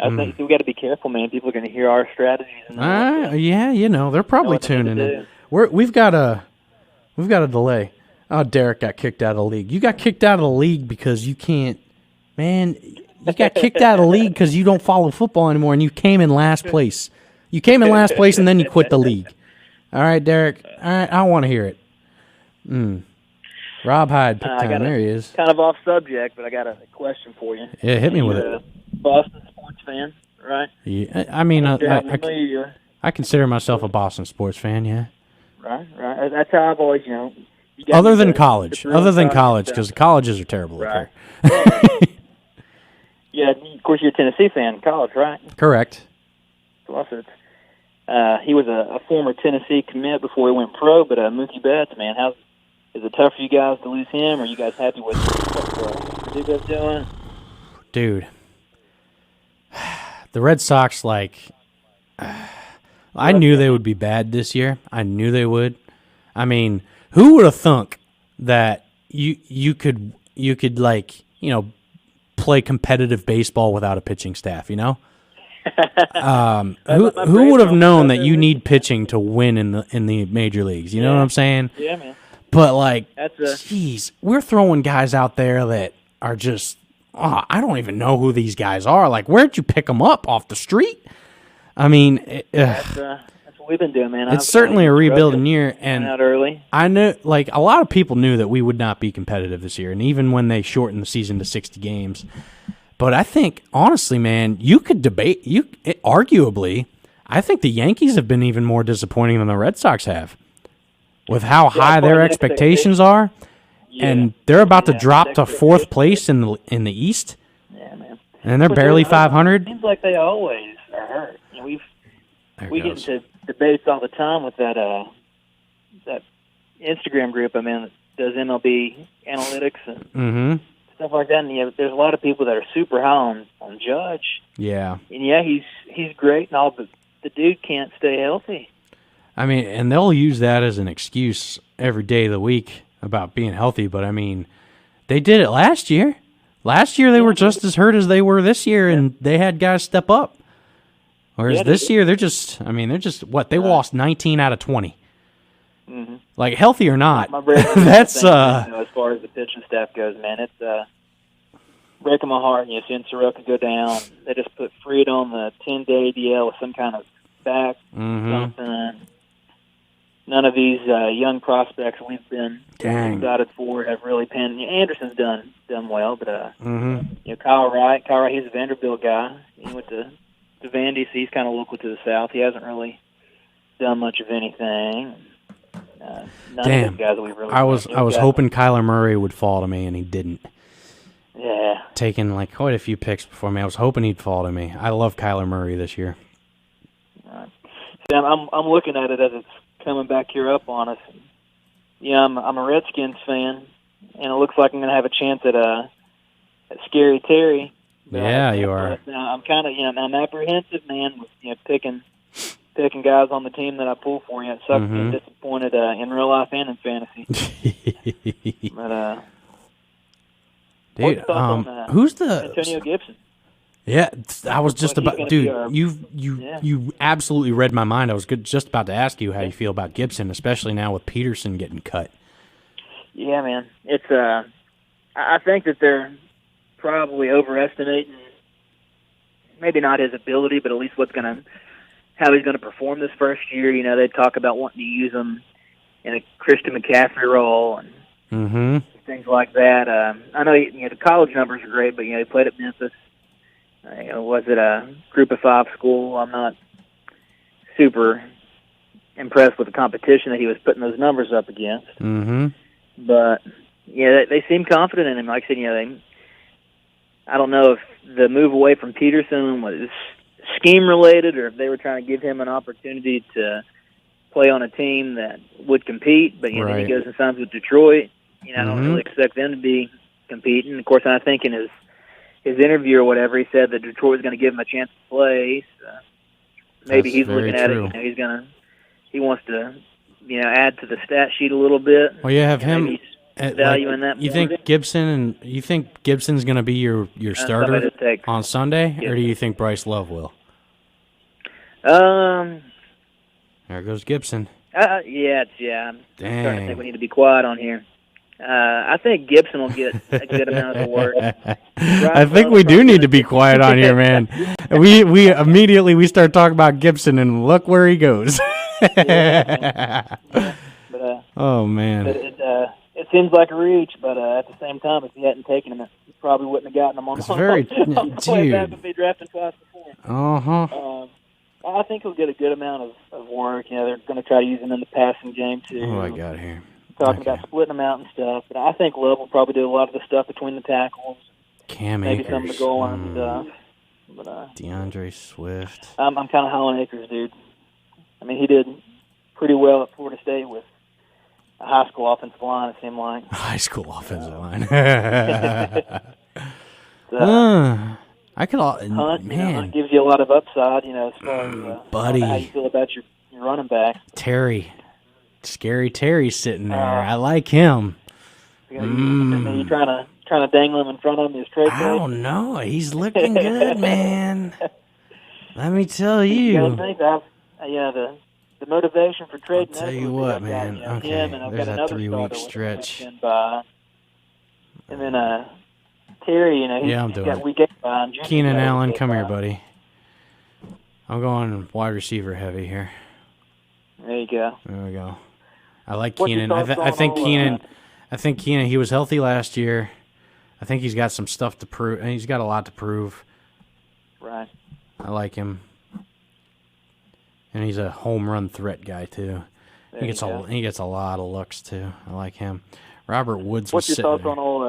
I think we got to be careful, man. People are going to hear our strategies. Yeah, they're probably tuning in. We've got a delay. Oh, Derek got kicked out of the league. You got kicked out of the league because you can't, man. You got kicked out of the league because you don't follow football anymore, and you came in last place. You came in last place, and then you quit the league. All right, Derek. All right, I want to hear it. Rob Hyde, pick time. There he is. Kind of off subject, but I got a question for you. Yeah, hit me with it. Boston sports fan, right? Yeah, I consider myself a Boston sports fan. Yeah. Right. That's how I've always, Other than college, because the colleges are terrible. Right. Yeah, of course you're a Tennessee fan in college, right? Correct. Well, he was a former Tennessee commit before he went pro, but Mookie Betts, man, is it tough for you guys to lose him? Are you guys happy with what Purdue's doing? Dude, the Red Sox, I knew they would be bad this year. I knew they would. I mean, who would have thunk that you could play competitive baseball without a pitching staff, Who would have known that you need pitching to win in the major leagues? You know what I'm saying? Yeah, man. But jeez, we're throwing guys out there that are just I don't even know who these guys are. Where'd you pick them up off the street? I mean, that's what we've been doing, man. It's certainly a rebuilding year, and out early. I know, a lot of people knew that we would not be competitive this year, and even when they shortened the season to 60 games. But I think, honestly, man, you could debate. Arguably, I think the Yankees have been even more disappointing than the Red Sox have, with how high their expectations are, and they're about to drop to fourth place in the East. Yeah, man. And they're barely 500. Seems like they always are hurt. We get into debates all the time with that Instagram group I'm in that does MLB analytics and stuff like that. And there's a lot of people that are super high on Judge. Yeah. And he's great and all, but the dude can't stay healthy. I mean, and they'll use that as an excuse every day of the week about being healthy. But I mean, they did it last year. Last year they were just as hurt as they were this year, and they had guys step up. Whereas this year, they're just what? They lost 19 out of 20. Mm-hmm. Healthy or not, that's... as far as the pitching staff goes, man, it's breaking my heart. Seeing Soroka go down. They just put Fried on the 10-day DL with some kind of back something. none of these young prospects we've been Dang. excited for have really panned. Anderson's done well, but Mm-hmm. Kyle Wright, he's a Vanderbilt guy. He went to Vandy, so he's kind of local to the south. He hasn't really done much of anything. None Damn. of those guys we really. I was hoping Kyler Murray would fall to me, and he didn't. Yeah. Taking like quite a few picks before me. I was hoping he'd fall to me. I love Kyler Murray this year. See, I'm looking at it as it's coming back here up on us. Yeah, I'm a Redskins fan, and it looks like I'm going to have a chance at Scary Terry. Yeah, you are. I'm kind of I'm apprehensive, man, with picking guys on the team that I pull for. It sucks being disappointed in real life and in fantasy. But dude, on, who's the Antonio Gibson? Yeah, I was just about, dude. You Yeah. absolutely read my mind. I was just about to ask you how you feel about Gibson, especially now with Peterson getting cut. Yeah, man, it's I think that they're probably overestimating, maybe not his ability, but at least how he's gonna perform this first year. You know, they talk about wanting to use him in a Christian McCaffrey role and things like that. I know the college numbers are great, but he played at Memphis. Was it a Group of 5 school? I'm not super impressed with the competition that he was putting those numbers up against. But yeah, they seem confident in him. Like I said, I don't know if the move away from Peterson was scheme related, or if they were trying to give him an opportunity to play on a team that would compete. But then he goes and signs with Detroit. I don't really expect them to be competing. Of course, I think in his interview or whatever, he said that Detroit was going to give him a chance to play. So maybe he's looking at it. He wants to, add to the stat sheet a little bit. Well, you have him. Valuing that. You think Gibson's going to be your starter on Sunday, or do you think Bryce Love will? There goes Gibson. I'm starting to think we need to be quiet on here. I think Gibson will get a good amount of work. I think we do need to be quiet on here, man. We immediately start talking about Gibson, and look where he goes. Oh man. It seems like a reach, but at the same time, if he hadn't taken him, he probably wouldn't have gotten him on the way back if he drafted twice before. I think he'll get a good amount of work. They're going to try to use him in the passing game too. Oh, I got here. Talking about splitting them out and stuff, but I think Love will probably do a lot of the stuff between the tackles. Maybe some of the goal line stuff. But DeAndre Swift. I'm kind of high on Akers, dude. I mean, he did pretty well at Florida State with a high school offensive line, it seemed like. High school offensive line. I could Hunt, man. Hunt gives you a lot of upside, as far as buddy. How you feel about your running back. Scary Terry's sitting there. I like him. You trying to dangle him in front of him his trade? I don't know. He's looking good, man. Let me tell you. The motivation for trading. I'll tell you what, man. Okay, there's that 3-week stretch. And then Terry, I'm he's doing got it. week 8 behind. Keenan Allen, come here, buddy. I'm going wide receiver heavy here. There you go. There we go. I like Keenan. I think Keenan. He was healthy last year. I think he's got some stuff to prove, and he's got a lot to prove. Right. I like him, and he's a home run threat guy too. He gets a lot of looks too. I like him. Robert Woods. What's your thoughts on old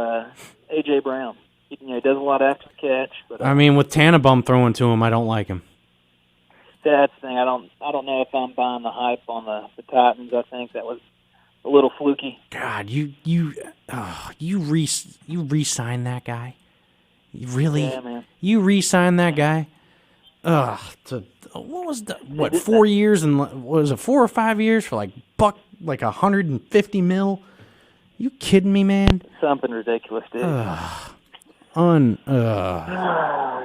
AJ Brown? He does a lot after the catch, but I mean, with Tannenbaum throwing to him, I don't like him. That's the thing. I don't know if I'm buying the hype on the Titans. I think that was a little fluky. God, you re-sign that guy? You really? Yeah, man. You re-sign that guy? What was 4 years and what was it, 4 or 5 years for like $150 million? You kidding me, man? Something ridiculous, dude.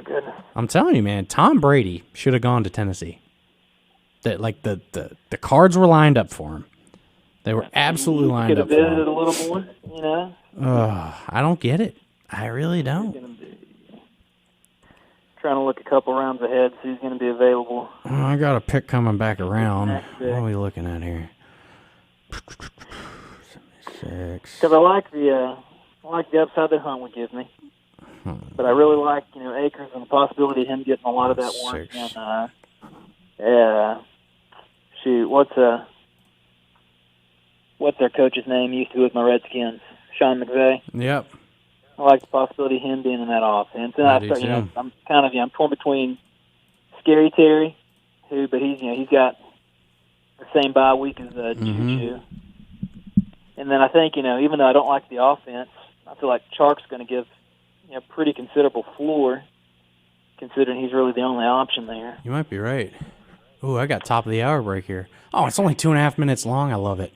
Goodness. I'm telling you, man, Tom Brady should have gone to Tennessee. The cards were lined up for him. They were absolutely lined up for him. Could have visited a little more, I don't get it. I really don't. Trying to look a couple rounds ahead, see who's going to be available. I got a pick coming back around. What are we looking at here? Six. Because I like the upside that Hunt would give me. But I really like, Akers and the possibility of him getting a lot of that work. Six. And, shoot, what's their coach's name? He used to be with my Redskins, Sean McVay. Yep. I like the possibility of him being in that offense. And I'm I'm torn between Scary Terry, but he's got the same bye week as Juju. And then I think, even though I don't like the offense, I feel like Chark's going to give pretty considerable floor, considering he's really the only option there. You might be right. Ooh, I got top of the hour break here. Oh, it's only 2.5 minutes long. I love it.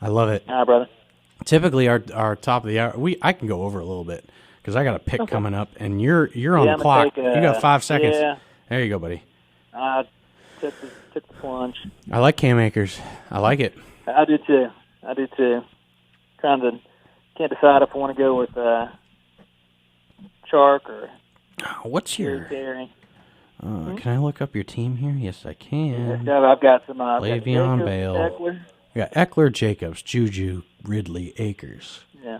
All right, brother. Typically, our top of the hour, I can go over a little bit because I got a pick coming up, and you're on the clock. You got 5 seconds. Yeah. There you go, buddy. Took the plunge. I like Cam Akers. I like it. I do too. Can't decide if I want to go with Chark or what's your? Terry. Can I look up your team here? Yes, I can. I've got some. Le'Veon Bell. Eckler. We got Eckler, Jacobs, Juju, Ridley, Akers. Yeah.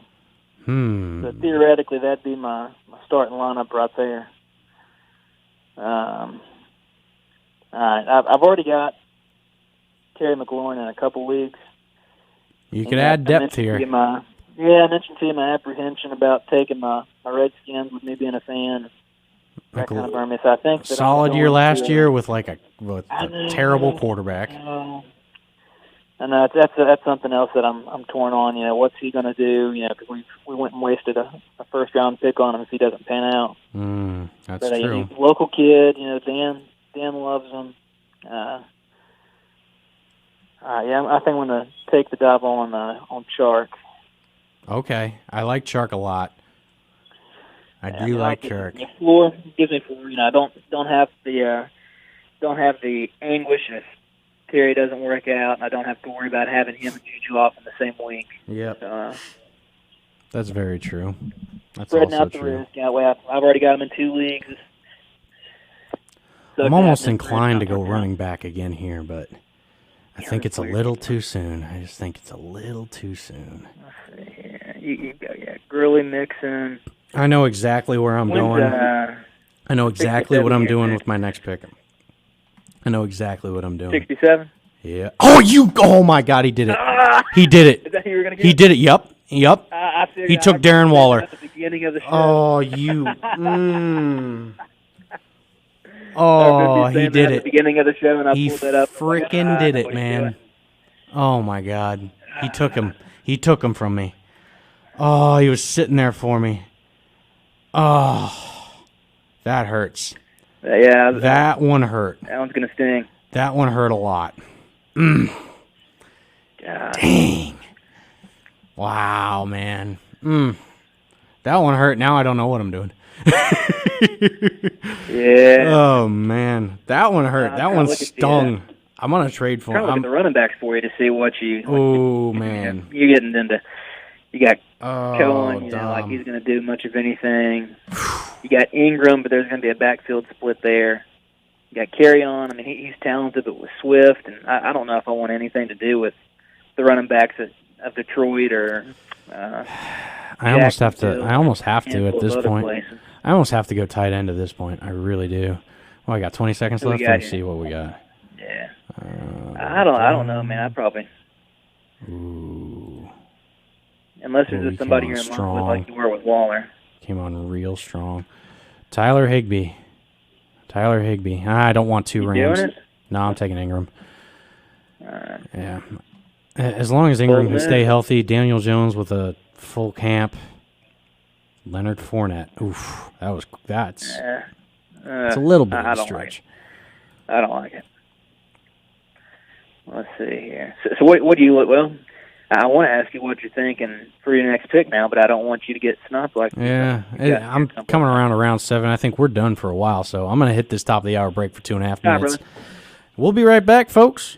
So theoretically, that'd be my starting lineup right there. All right. I've already got Terry McLaurin in a couple leagues. You could add depth here. I mentioned to you my apprehension about taking my Redskins with me being a fan. That kind of burned me. So I think that solid year last year with a terrible quarterback. And that's something else that I'm torn on. What's he going to do? Because we went and wasted a first round pick on him if he doesn't pan out. That's true. He's a local kid. Dan loves him. I think I'm going to take the dive on Chark. Okay, I like Chark a lot. I do like Chark. Floor gives me floor. I don't have the anguish if Terry doesn't work out, and I don't have to worry about having him and Juju off in the same week. Yep. That's very true. That's spreading also out the true. risk. I've already got him in 2 leagues. I'm almost inclined to go running back again here, but I think it's a little too soon. I just think it's a little too soon. Let's see here. You go, Gurley, Mixon. I know exactly where I'm going. I know exactly what I'm doing with my next pick. I know exactly what I'm doing. 67? Yeah. Oh my God, he did it. He did it. Is that who you were going to get? He did it. Yep. He took Darren Waller. At the beginning of the show. Oh, you. Oh, he did at it. the beginning of the show, and I He pulled that up. freaking did it, man. Oh my God. He took him. He took him from me. Oh, he was sitting there for me. Oh, that hurts. Yeah. That one hurt. That one's going to sting. That one hurt a lot. God. Dang. Wow, man. That one hurt. Now I don't know what I'm doing. Yeah. Oh, man. That one hurt. That one stung. I'm going to trade for him. I'm looking at the running backs for you to see what you... Oh, man. You're getting into... You got Cohen, like he's going to do much of anything. You got Ingram, but there's going to be a backfield split there. You got Carry-On. I mean, he's talented, but with Swift, and I don't know if I want anything to do with the running backs of Detroit or... I almost have to at this point. Places. I almost have to go tight end at this point. I really do. Well, I got 20 seconds left. Let's see what we got. Yeah. I don't know, man. I probably... Ooh. Unless there's just somebody you're in love with, like you were with Waller. Came on real strong. Tyler Higbee. I don't want 2 Rams. Doing it? No, I'm taking Ingram. All right. Yeah. As long as Ingram can stay healthy, Daniel Jones with a full camp, Leonard Fournette. Oof, that's it's a little bit of a stretch. I don't like it. Let's see here. So what do you look? Well, I want to ask you what you're thinking for your next pick now, but I don't want you to get snubbed like. Yeah, I'm coming around to round 7. I think we're done for a while, so I'm going to hit this top of the hour break for 2.5 minutes. We'll be right back, folks.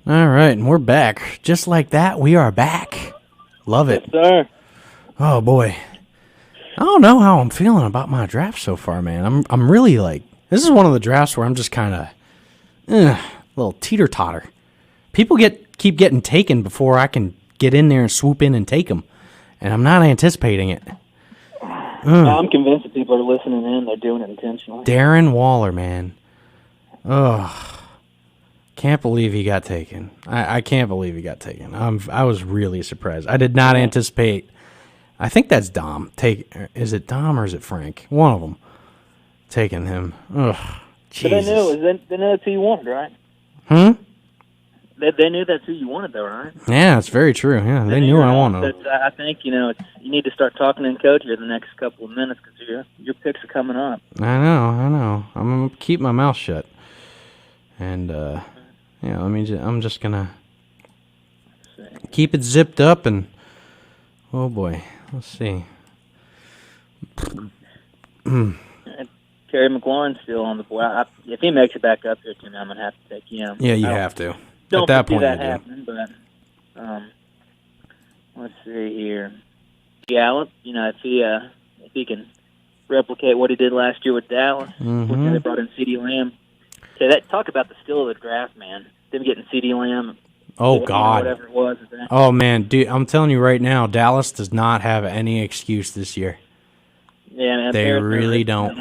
All right, and we're back. Just like that, we are back. Love it. Yes, sir. Oh boy, I don't know how I'm feeling about my draft so far, man. I'm really like, this is one of the drafts where I'm just kind of a little teeter totter. People keep getting taken before I can get in there and swoop in and take them, and I'm not anticipating it. I'm convinced that people are listening in. They're doing it intentionally. Darren Waller, man. Ugh. Can't believe he got taken. I can't believe he got taken. I was really surprised. I did not anticipate. I think that's Dom. Is it Dom or is it Frank? One of them taking him. Ugh. But they knew that's who you wanted, right? They knew that's who you wanted, though, right? Yeah, it's very true. Yeah, they knew I wanted him. I think you need to start talking in coach here the next couple of minutes because your picks are coming up. I know. I'm gonna keep my mouth shut, and I'm just gonna keep it zipped up, and oh boy, let's see. Terry McLaurin's still on the board. If he makes it back up here to me, I'm gonna have to take him. Yeah, you have to. Don't At that see point, that you do. happening, but let's see here. Gallup, if he can replicate what he did last year with Dallas, they brought in C.D. Lamb. Okay, talk about the steal of the draft, man. Them getting C.D. Lamb. Oh God. Whatever it was. Oh man, dude, I'm telling you right now, Dallas does not have any excuse this year. Yeah, man, they really don't.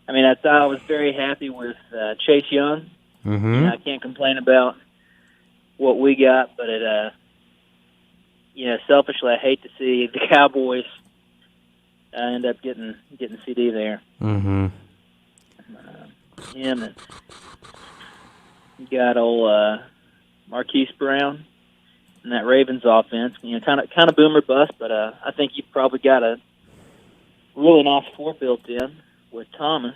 I was very happy with Chase Young. I can't complain about what we got, but selfishly, I hate to see the Cowboys end up getting CD there. Him and you got old Marquise Brown and that Ravens offense. Kind of boomer bust, but I think you probably got a really nice four built in with Thomas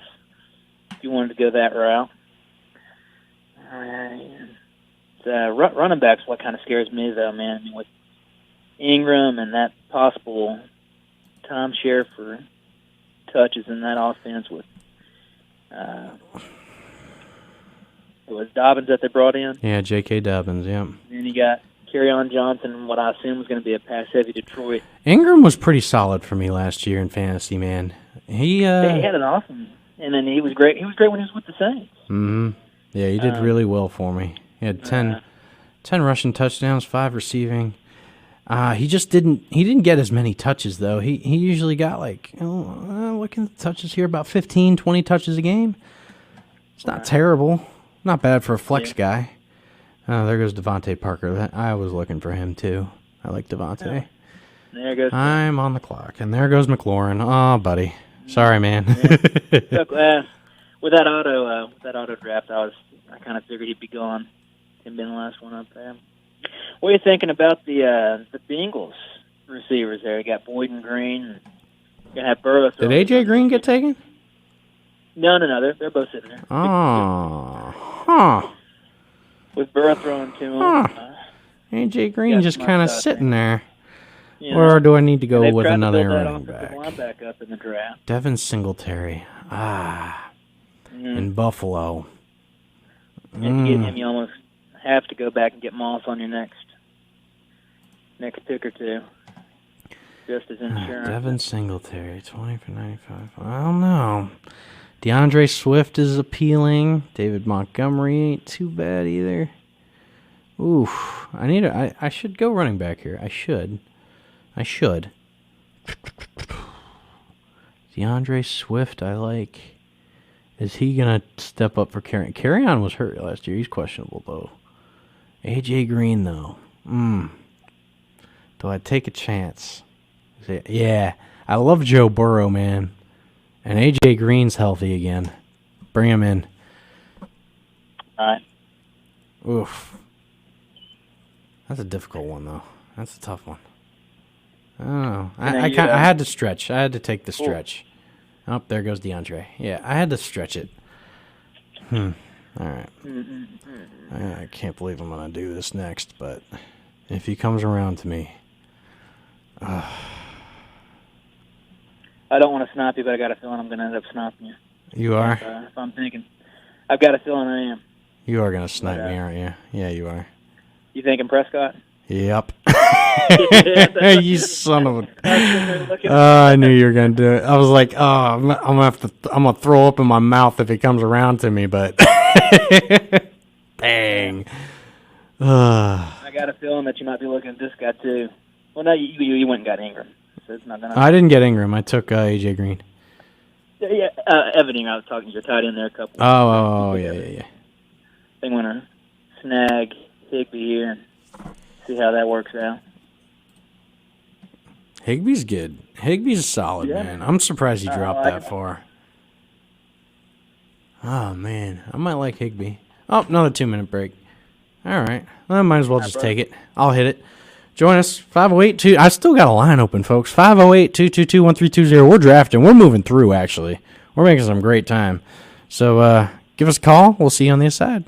if you wanted to go that route. Running back's what kind of scares me, though, man. With Ingram and that possible timeshare for touches in that offense with it was Dobbins that they brought in. Yeah, J.K. Dobbins, yeah. And then you got Kerryon Johnson, what I assume is going to be a pass-heavy Detroit. Ingram was pretty solid for me last year in fantasy, man. He had an awesome, and then he was great. He was great when he was with the Saints. Yeah, he did really well for me. He had 10 rushing touchdowns, 5 receiving. He didn't get as many touches, though. He usually got looking at the touches here, about 15, 20 touches a game. It's not terrible. Not bad for a flex guy. Oh, there goes Devontae Parker. I was looking for him, too. I like Devontae. There goes. I'm on the clock. And there goes McLaurin. Oh, buddy. Sorry, man. With that auto draft, I kind of figured he'd be gone. Him being the last one up there. What are you thinking about the Bengals receivers there? You got Boyd and Green. You're gonna have Burrow. Did A.J. Green get taken? No. They're both sitting there. Oh, With Burrow throwing to him. A.J. Green just kind of sitting there. Or do I need to go with another running back? Back up in the draft. Devin Singletary. In Buffalo. And to get him, you almost have to go back and get Moss on your next pick or two. Just as insurance. Devin Singletary, 20 for 95. I don't know. DeAndre Swift is appealing. David Montgomery ain't too bad either. Oof. I should go running back here. I should. DeAndre Swift, I like. Is he going to step up for Kerryon? Kerryon was hurt last year. He's questionable, though. A.J. Green, though. Do I take a chance? Yeah. I love Joe Burrow, man. And A.J. Green's healthy again. Bring him in. All right. Oof. That's a difficult one, though. That's a tough one. I don't know. I had to stretch. I had to take the stretch. Oh, there goes DeAndre. Yeah, I had to stretch it. All right. I can't believe I'm going to do this next, but if he comes around to me. I don't want to snap you, but I got a feeling I'm going to end up snapping you. You are? If I'm thinking. I've got a feeling I am. You are going to snipe me, aren't you? Yeah, you are. You thinking Prescott? Yep. You son of a... I knew you were going to do it. I was like, I'm going to throw up in my mouth if he comes around to me, but... Dang. I got a feeling that you might be looking at this guy, too. Well, no, you went and got Ingram. So it's not gonna... I didn't get Ingram. I took A.J. Green. Yeah, Evan Ingram, I was talking to your tight end there a couple of yeah. I think we're going to snag Higbee here and see how that works out. Higbee's good. Higbee's solid, man. I'm surprised he dropped that far. Oh, man. I might like Higbee. Oh, another 2-minute break. All right. Well, I might as well just take it. I'll hit it. Join us, 508-2. I still got a line open, folks. 508-222-1320. We're drafting. We're moving through, actually. We're making some great time. So give us a call. We'll see you on the other side.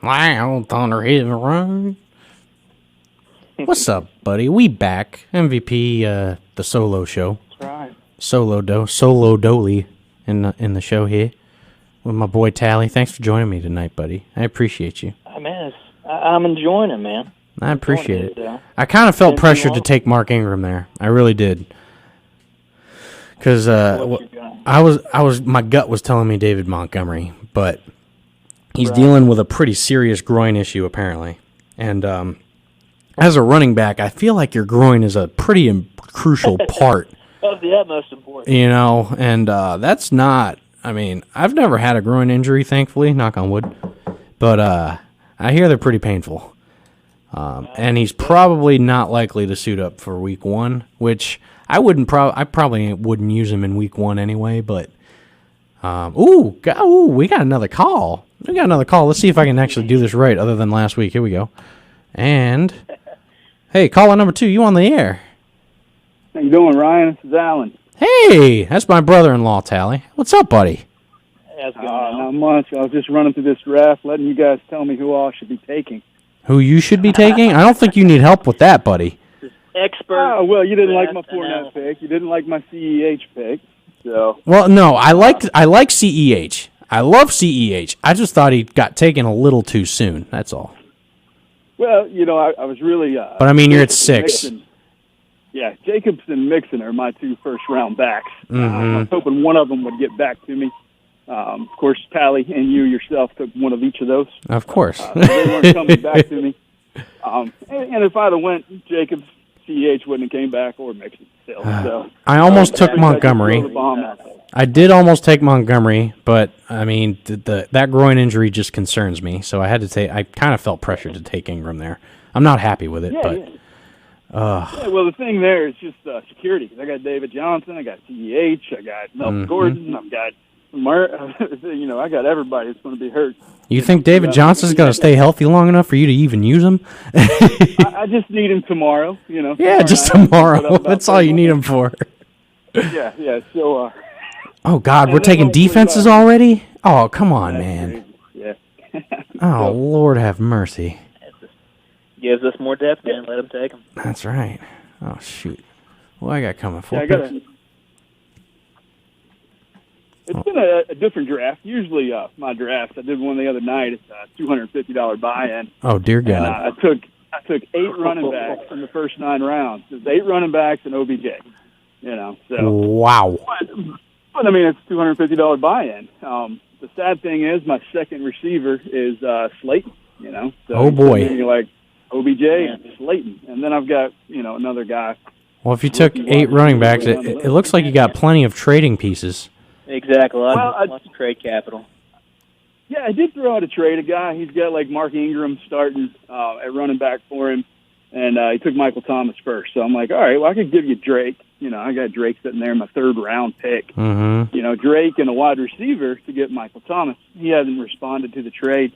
Wow, Thunder hit a run. What's up, buddy? We back. MVP, the solo show. That's right. Solo Dolly in the show here with my boy Tally. Thanks for joining me tonight, buddy. I appreciate you. Man, I'm enjoying it, man. I appreciate it. I kind of felt pressured to take Mark Ingram there. I really did. Because my gut was telling me David Montgomery, but he's dealing with a pretty serious groin issue apparently. And as a running back, I feel like your groin is a pretty crucial part. Of the utmost importance. You know, and that's not, I mean, I've never had a groin injury, thankfully, knock on wood. But I hear they're pretty painful. And he's probably not likely to suit up for week 1, which I probably wouldn't use him in week 1 anyway, but we got another call. Let's see if I can actually do this right other than last week. Here we go. And hey, caller number 2, you on the air. How you doing, Ryan? This is Alan. Hey, that's my brother-in-law, Tally. What's up, buddy? Not much. I was just running through this draft, letting you guys tell me who all should be taking. Who you should be taking? I don't think you need help with that, buddy. expert. Well, you didn't like my draft Fournette analysis. pick. You didn't like my CEH pick. So. Well, no, I like CEH. I love CEH. I just thought he got taken a little too soon. That's all. Well, I was really. But I mean, you're at Jacobs 6. and Mixon. Yeah, Jacobs and Mixon are my 2 first-round backs. I was Mm-hmm. hoping one of them would get back to me. Of course, Pally and you yourself took one of each of those. Of course. They weren't coming back to me. And if I'd have went Jacobs, CEH wouldn't have came back, or Mixon still. So I almost took I just Montgomery. throw the bomb out there. I did almost take Montgomery, but I mean that groin injury just concerns me, so I had to take. I kind of felt pressured to take Ingram there. I'm not happy with it, but Yeah, well, the thing there is just security. 'Cause I got David Johnson, I got CEH, I got Melvin Gordon, I've got I got everybody that's going to be hurt. you think David Johnson's going to stay healthy long enough for you to even use him? I just need him tomorrow. Yeah, just night. tomorrow. That's all you need him for. Yeah. So. Oh God, we're then taking hopefully, defenses already? Oh, come on, man. Yeah. Oh, Lord have mercy. Gives us more depth, man. Let him take them. That's right. Oh shoot. What I got coming for? It's been a different draft. Usually, my drafts, I did one the other night. It's a $250 buy-in. Oh dear And, God. I took 8 running backs in the first 9 rounds. There's 8 running backs and OBJ. So. Wow. But I mean, it's a $250 buy-in. The sad thing is, my second receiver is Slayton. So Oh, boy. you're like OBJ and Slayton, and then I've got another guy. Well, if you took 8 running backs, it looks like you got plenty of trading pieces. Exactly. Lots of trade capital. Yeah, I did throw out a trade. A guy, he's got like Mark Ingram starting at running back for him, and he took Michael Thomas first. So I'm like, all right, well, I could give you Drake. I got Drake sitting there in my 3rd round pick. Mm-hmm. Drake and a wide receiver to get Michael Thomas. He hasn't responded to the trade.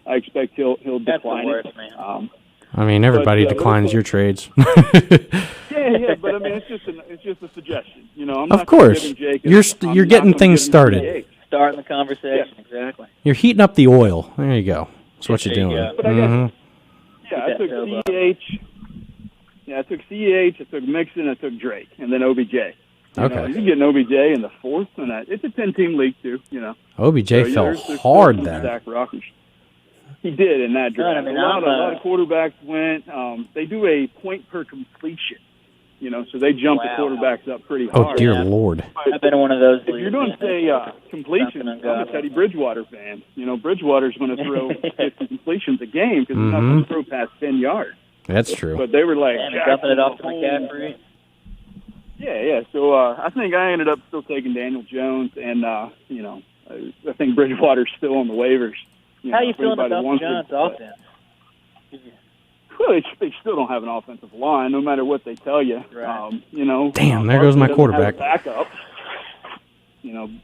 I expect he'll That's decline the worst, it. man. I mean, everybody declines your trades. Yeah, but I mean, it's just a suggestion. I'm not Of course. giving Jacobs, You're I'm getting not things giving started. CEH. Starting the conversation, exactly. You're heating up the oil. There you go. That's what you're There you doing. go. But I got, Keep I that took tail up. CEH. Yeah, I took CEH, I took Mixon, I took Drake, and then OBJ. Okay. You get an OBJ in the 4th, and it's a 10-team league too. OBJ So fell there's hard some then. stack rockers. He did in that draft. I mean, a lot of quarterbacks went. They do a point per completion. So they jump the quarterbacks up pretty hard. Oh dear Lord. I've been in one of those. If you're going to say completion, I'm a Teddy Bridgewater fan. Bridgewater's going to throw 50 completions a game because he's not going to throw past 10 yards. That's true. But they were like, And dumping it off to McCaffrey. Yeah. So I think I ended up still taking Daniel Jones, and I think Bridgewater's still on the waivers. How you if feeling anybody about wants Jones' it. offense? Well, they still don't have an offensive line, no matter what they tell you. Right. Damn, there goes my Barkley doesn't have quarterback. a backup.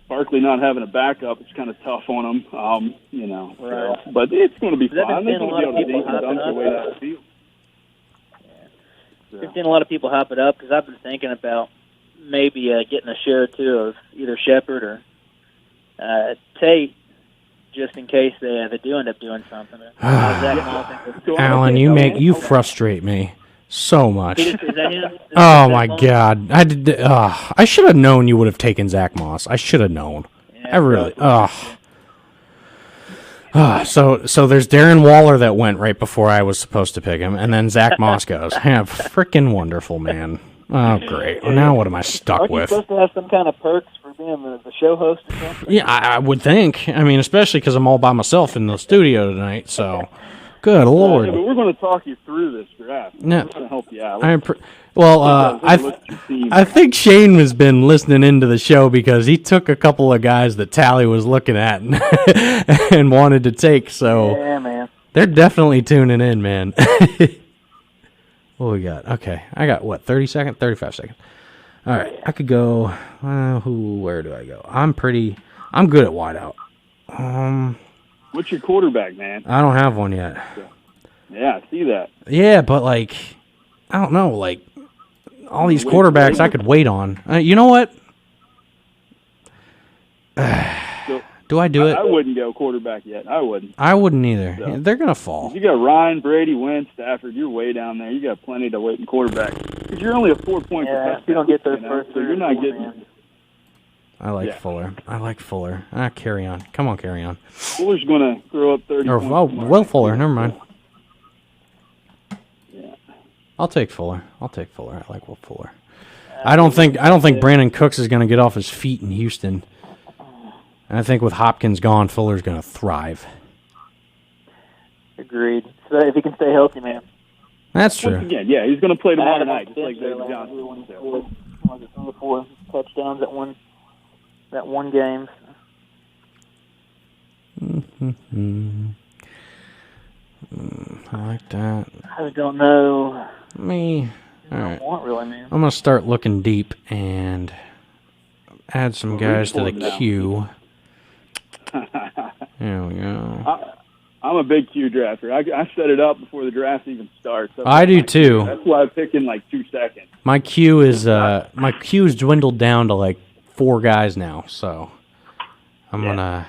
Barkley not having a backup is kind of tough on him. Right. So, but it's going to be I've fine. been They're seeing a going lot to of be able people to dunk their hopping way up. down the field. I've seen a lot of people hop it up because I've been thinking about maybe getting a share or two of either Shepard or Tate, just in case they do end up doing something. Alan, you frustrate me so much. Is that him? Oh my God! I should have known you would have taken Zach Moss. I should have known. Yeah, I really. So there's Darren Waller that went right before I was supposed to pick him, and then Zach Moss goes. Yeah, freaking wonderful, man. Oh, great. Well, now what am I stuck Aren't you with? supposed to have some kind of perks for being the show host or something? Yeah, I would think. I mean, especially because I'm all by myself in the studio tonight. So, good Lord. Yeah, but we're going to talk you through this draft. No. We're going to help you out. I think Shane has been listening into the show because he took a couple of guys that Tally was looking at and wanted to take. So Yeah, man. they're definitely tuning in, man. What we got? Okay, I got 35 seconds. All right, I could go. Where do I go? I'm good at wideout. What's your quarterback, man? I don't have one yet. Yeah, I see that. Yeah, but I don't know. All these quarterbacks I could wait on. You know what? Do I do it? I wouldn't go quarterback yet. I wouldn't. I wouldn't either. So. They're going to fall. You got Ryan, Brady, Wentz, Stafford. You're way down there. You got plenty to wait in quarterback. Because you're only a 4-point per touchdown. If you don't get those first, so you're not getting. I like Fuller. Carry on. Come on, carry on. Fuller's going to throw up 30 points. Will Fuller. Never mind. Yeah. I'll take Fuller. I like Will Fuller. I don't think Brandon Cooks is going to get off his feet in Houston. And I think with Hopkins gone, Fuller's going to thrive. Agreed. So if he can stay healthy, man. That's true. Once again, he's going to play tomorrow night, just like David Johnson. Scored 4 touchdowns that one game. I like that. I don't know. Me. All right. Really, man. I'm going to start looking deep and add some guys to the queue. There we go. I'm a big Q drafter. I set it up before the draft even starts. I do too. That's why I pick in like 2 seconds. My queue is dwindled down to like 4 guys now, so I'm gonna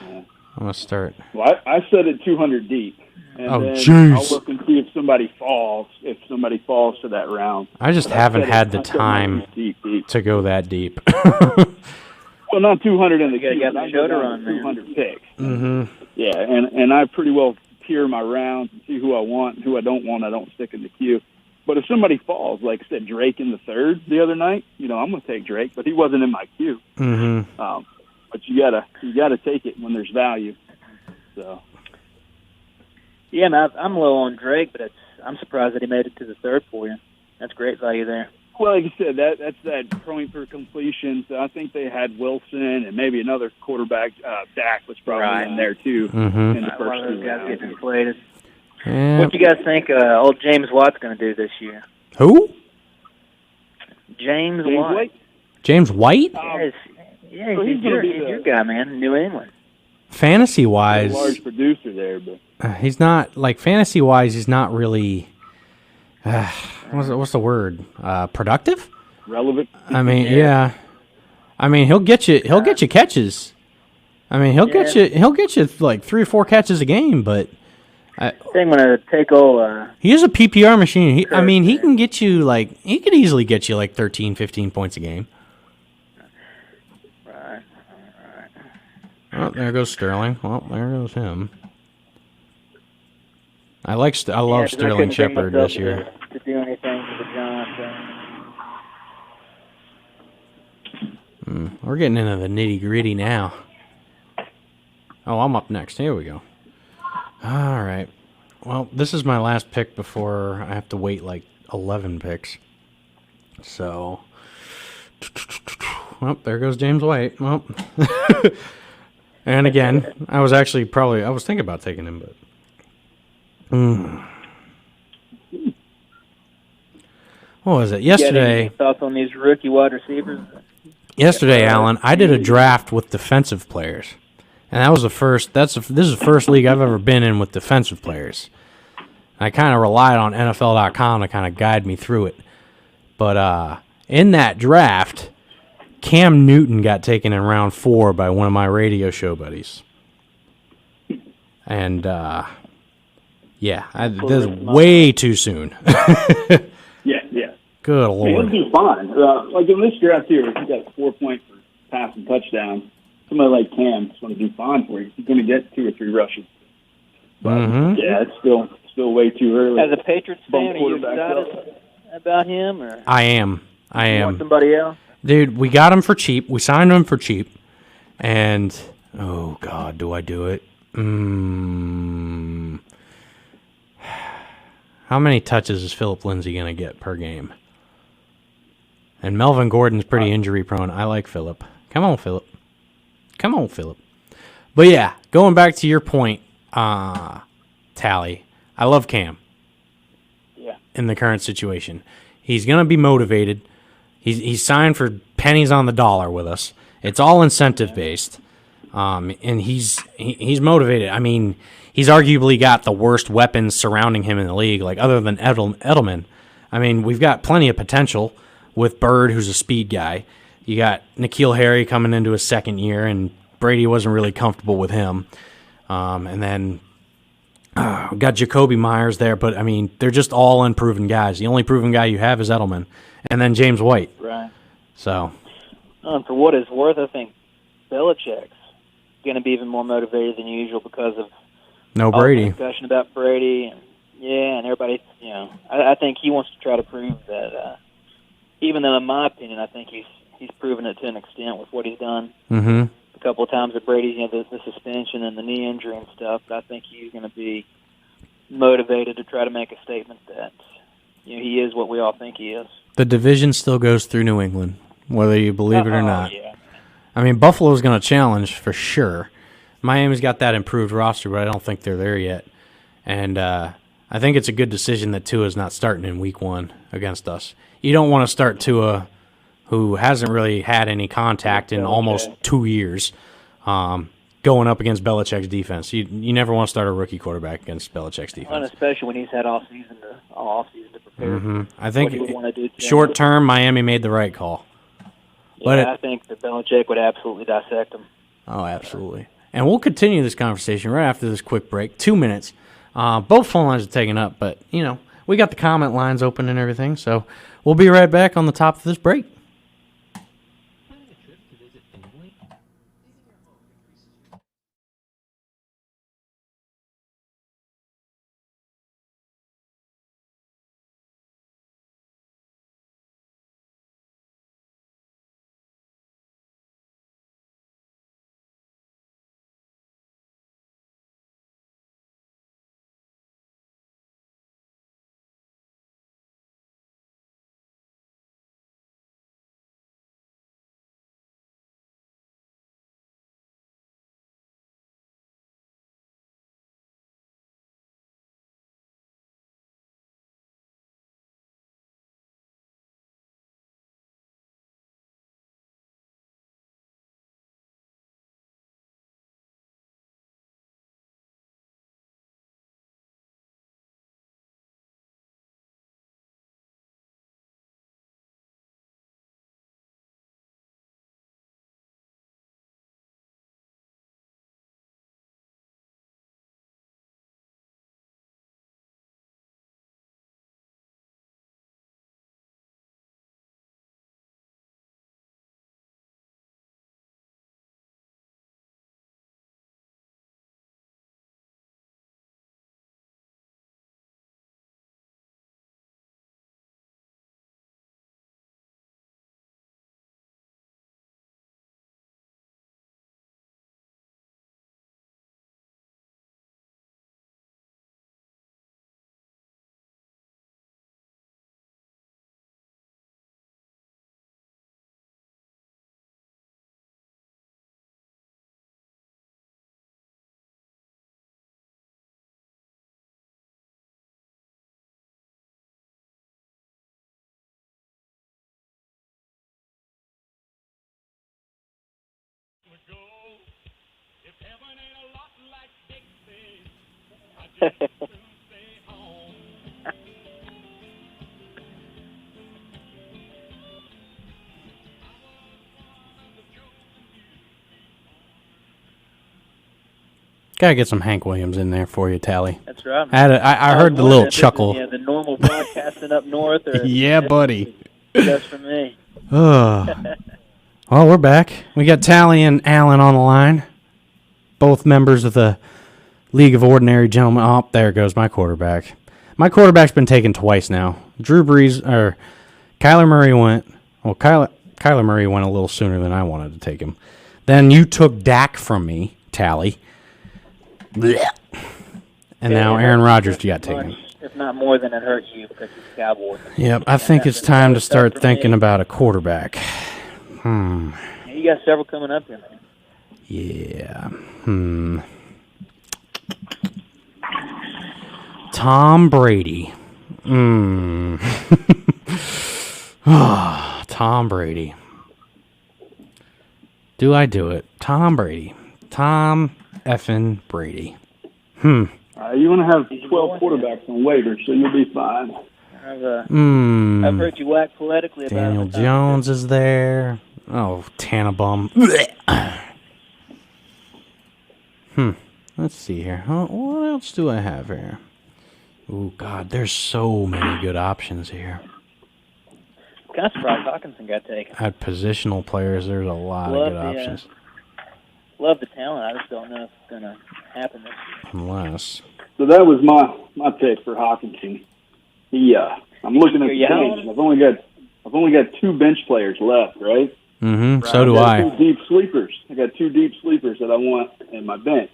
start. Well, I set it 200 deep. And then jeez. I'll look and see if somebody falls to that round. I just haven't had the time to go that deep. Well, not 200 in the queue. You got the show to run, 200 picks. Mm-hmm. Yeah, and I pretty well tier my rounds and see who I want and who I don't want. I don't stick in the queue. But if somebody falls, like I said, Drake in the third the other night, I'm going to take Drake, but he wasn't in my queue. Mm-hmm. But you gotta take it when there's value. So. Yeah, man, I'm low on Drake, but I'm surprised that he made it to the third for you. That's great value there. Well, like I said, that's that point per completion. So I think they had Wilson and maybe another quarterback. Dak was probably in there too. Mm-hmm. In the first one of those 2 guys rounds. getting inflated. Yeah. What do you guys think old James Watt's going to do this year? Who? James Watt. White? James White? Yeah, so he's your guy, man. New England. Fantasy-wise, A large producer there, but he's not like fantasy-wise. He's not really. What's the word? Productive. relevant. I mean, yeah. I mean, he'll get you catches. I mean, he'll get you like 3 or 4 catches a game, but I think I'm gonna take all. He is a PPR machine. He can get you he could easily get you like 13, 15 points a game. Right. Oh, there goes Sterling. Well, there goes him. I love Sterling Shepard this year. To do anything for the Giants. We're getting into the nitty-gritty now. Oh, I'm up next. Here we go. All right. Well, this is my last pick before I have to wait like 11 picks. So, well, there goes James White. Well, and again, I was thinking about taking him, but. What was it? Yesterday. Thoughts on these rookie wide receivers? Yesterday, Alan, I did a draft with defensive players, and that was the first. This is the first league I've ever been in with defensive players. I kind of relied on NFL.com to kind of guide me through it, but in that draft, Cam Newton got taken in round 4 by one of my radio show buddies, and this is way too soon. Yeah. Good He'll Lord. do fine. Like in this draft here, he got 4 points for pass and touchdown. Somebody like Cam is going to do fine for you. He's going to get 2 or 3 rushes. But, yeah, it's still way too early. As a Patriots fan, are you excited about him? Or I am. you want somebody else? Dude, we got him for cheap. We signed him for cheap. And, oh, God, do I do it? How many touches is Philip Lindsay going to get per game? And Melvin Gordon's pretty injury-prone. I like Philip. Come on, Philip. But, yeah, going back to your point, Tally, I love Cam. Yeah. In the current situation. He's going to be motivated. He's signed for pennies on the dollar with us. It's all incentive-based. And he's motivated. I mean, he's arguably got the worst weapons surrounding him in the league, like other than Edelman. I mean, we've got plenty of potential with Bird, who's a speed guy. You got N'Keal Harry coming into his second year, and Brady wasn't really comfortable with him. And then got Jacoby Myers there, but, I mean, they're just all unproven guys. The only proven guy you have is Edelman, and then James White. Right. So. For what it's worth, I think Belichick's going to be even more motivated than usual because of No all Brady. the discussion about Brady. And everybody, I think he wants to try to prove that, even though in my opinion, I think he's proven it to an extent with what he's done. Mm-hmm. A couple of times with Brady, the suspension and the knee injury and stuff, but I think he's going to be motivated to try to make a statement that he is what we all think he is. The division still goes through New England, whether you believe it or not. Yeah. I mean, Buffalo's going to challenge for sure. Miami's got that improved roster, but I don't think they're there yet. And I think it's a good decision that Tua's not starting in week 1 against us. You don't want to start Tua, who hasn't really had any contact in almost 2 years, going up against Belichick's defense. You never want to start a rookie quarterback against Belichick's defense. And especially when he's had off season to prepare. Mm-hmm. I think what he would want to do short term, Miami made the right call. Yeah, I think that Belichick would absolutely dissect him. Oh, absolutely. And we'll continue this conversation right after this quick break. 2 minutes. Both phone lines are taken up, but, we got the comment lines open and everything, so we'll be right back on the top of this break. Planning a trip to visit family? Gotta get some Hank Williams in there for you, Tally. That's right. I heard the little chuckle. The normal broadcasting up north. Or Yeah, buddy. Just for me. Well, we're back. We got Tally and Allen on the line. Both members of the League of Ordinary Gentlemen. Oh, there goes my quarterback. My quarterback's been taken twice now. Kyler Murray went. Well, Kyler Murray went a little sooner than I wanted to take him. Then you took Dak from me, Tally. Blech. And now Aaron Rodgers got taken. If not more than it hurt you because he's a Cowboy. Yep, I think it's time to start thinking about a quarterback. You got several coming up here, man. Yeah. Tom Brady. Tom Brady. Do I do it? Tom Brady. Tom effing Brady. You want to have 12 quarterbacks on waivers, so you'll be fine. I've heard you whack poetically about Daniel Jones is there. Oh, Tannenbaum. Let's see here. What else do I have here? Oh, God, there's so many good options here. Kind of surprised Hawkinson got taken. At positional players, there's a lot of good options. Love the talent. I just don't know if it's going to happen this year. Unless. So that was my pick for Hawkinson. I'm looking at the bench. I've only got 2 bench players left, right? Mm-hmm. Right. So do I. I got 2 deep sleepers that I want in my bench.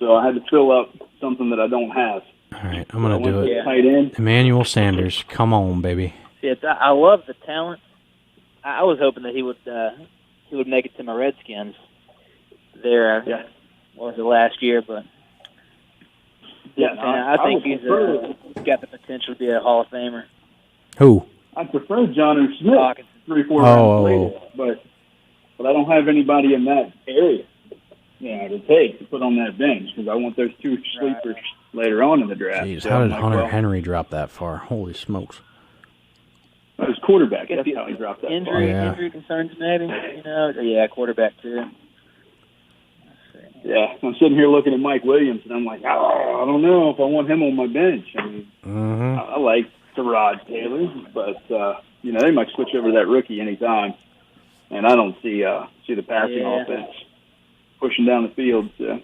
So I had to fill up something that I don't have. All right, I'm going to do it. Tight end. Emmanuel Sanders, come on, baby. Yeah, I love the talent. I was hoping that he would make it to my Redskins there. What was it, last year? But I think he's got the potential to be a Hall of Famer. Who? I prefer John Smith Hawkinson. 3-4 rounds later, but I don't have anybody in that area, to take to put on that bench because I want those 2 sleepers later on in the draft. Jeez, how did Hunter Henry drop that far? Holy smokes! That was quarterback. That's how he dropped that far. Injury concerns, maybe. Quarterback too. Yeah, I'm sitting here looking at Mike Williams, and I'm like, I don't know if I want him on my bench. I mean, I like Tyrod Taylor, but they might switch over that rookie anytime, and I don't see the passing offense pushing down the field. So.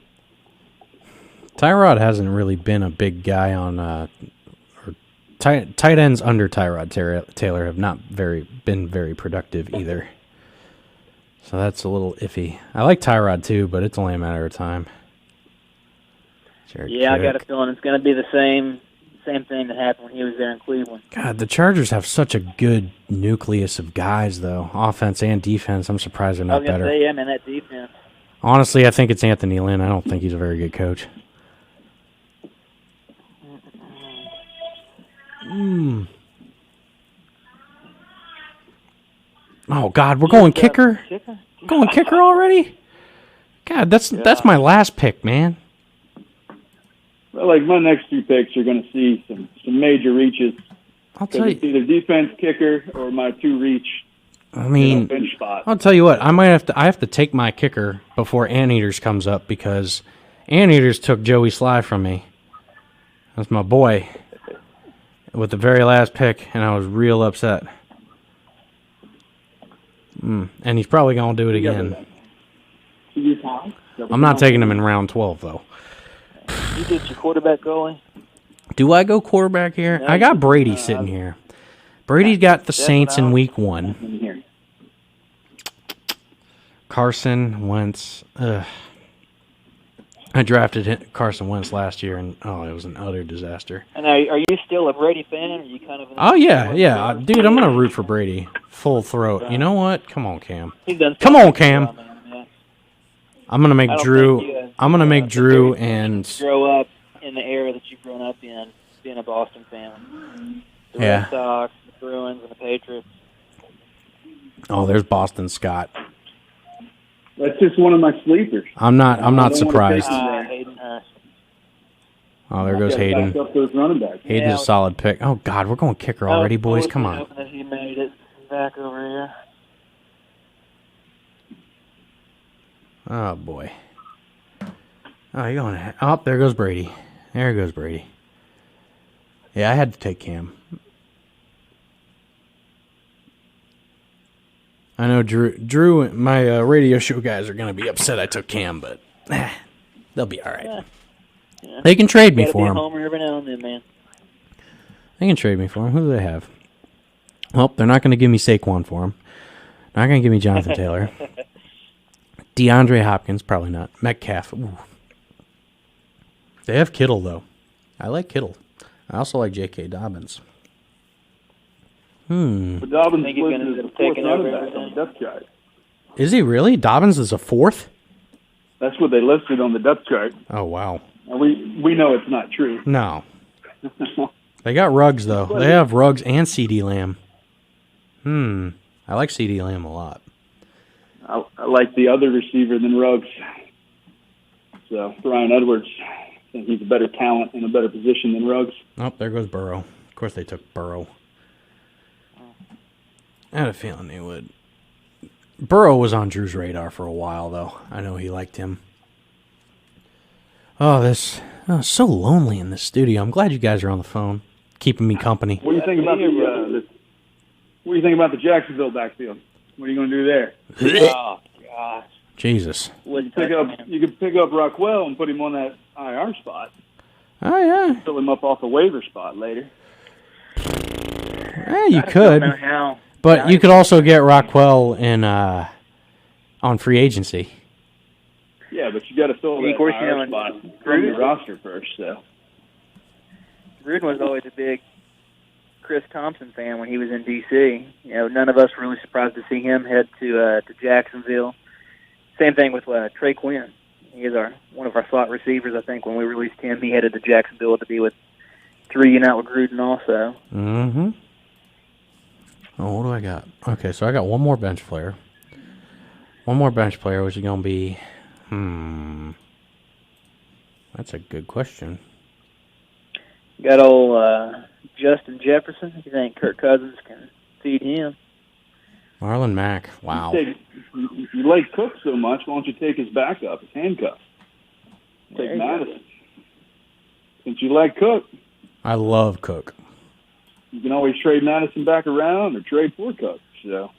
Tyrod hasn't really been a big guy on tight ends under Tyrod Taylor have not been very productive either. So that's a little iffy. I like Tyrod too, but it's only a matter of time. I got a feeling it's going to be the same thing that happened when he was there in Cleveland. God, the Chargers have such a good nucleus of guys, though, offense and defense. I'm surprised they're not better. I was going to say, that defense. Honestly, I think it's Anthony Lynn. I don't think he's a very good coach. Oh God, we're going kicker. Going kicker already? God, that's my last pick, man. Well, like my next 2 picks are going to see some major reaches. I'll tell you, it's either defense kicker or my 2 reach. I mean, bench spot. I'll tell you what. I have to take my kicker before Anteaters comes up because Anteaters took Joey Sly from me. That's my boy. With the very last pick, and I was real upset. And he's probably going to do it again. I'm not taking him in round 12, though. You get your quarterback goalie? Do I go quarterback here? I got Brady sitting here. Brady's got the Saints in week 1. Carson Wentz. I drafted Carson Wentz last year, and it was an utter disaster. And are you still a Brady fan? Or are you kind of? Oh yeah, dude, I'm gonna root for Brady full throat. You know what? Come on, Cam. Come on, Cam. I'm gonna make Drew. I'm gonna make Drew and grow up in the era that you've grown up in, being a Boston fan. The Red Sox, the Bruins, and the Patriots. Oh, there's Boston Scott. That's just one of my sleepers. I'm not surprised. Hayden Hurst. Oh, there goes Hayden. Hayden's a solid pick. Oh God, we're going kicker already, boys. Come on. That he made it back over here. Oh boy. Oh, you're going. Oh, there goes Brady. There goes Brady. Yeah, I had to take Cam. I know Drew, my radio show guys are going to be upset I took Cam, but they'll be all right. Yeah. They can trade me for him. Homer every now and then, man. They can trade me for him. Who do they have? Well, they're not going to give me Saquon for him. Not going to give me Jonathan Taylor. DeAndre Hopkins, probably not. Metcalf. Ooh. They have Kittle, though. I like Kittle. I also like J.K. Dobbins. But Dobbins is the 4th running back on the depth chart. Is he really? Dobbins is a 4th? That's what they listed on the depth chart. Oh, wow. And we know it's not true. No. They got Ruggs, though. They have Ruggs and C.D. Lamb. I like C.D. Lamb a lot. I like the other receiver than Ruggs. So, Brian Edwards, I think he's a better talent in a better position than Ruggs. Oh, there goes Burrow. Of course they took Burrow. I had a feeling they would. Burrow was on Drew's radar for a while, though. I know he liked him. It's so lonely in this studio. I'm glad you guys are on the phone, keeping me company. What do you think about what do you think about the Jacksonville backfield? What are you going to do there? Oh gosh. Jesus. Wouldn't You could pick up Rockwell and put him on that IR spot. Oh, yeah. Fill him up off the waiver spot later. Yeah, you I could. don't know how. But you could also get Rockwell in on free agency. Yeah, but you got to fill that Of course, IR spot from the roster first. So Gruden was always a big Chris Thompson fan when he was in D.C. You know, none of us were really surprised to see him head to Jacksonville. Same thing with Trey Quinn. He is one of our slot receivers. I think when we released him, he headed to Jacksonville to be with out with Gruden also. Mm-hmm. Oh, what do I got? Okay, so I got one more bench player. One more bench player, which is going to be... That's a good question. Got old Justin Jefferson. You think Kirk Cousins can feed him? Marlon Mack. Wow. you like Cook so much, why don't you take his backup, his handcuff? Take Madison. Since you like Cook, I love Cook. you can always trade Madison back around or trade for Cook. So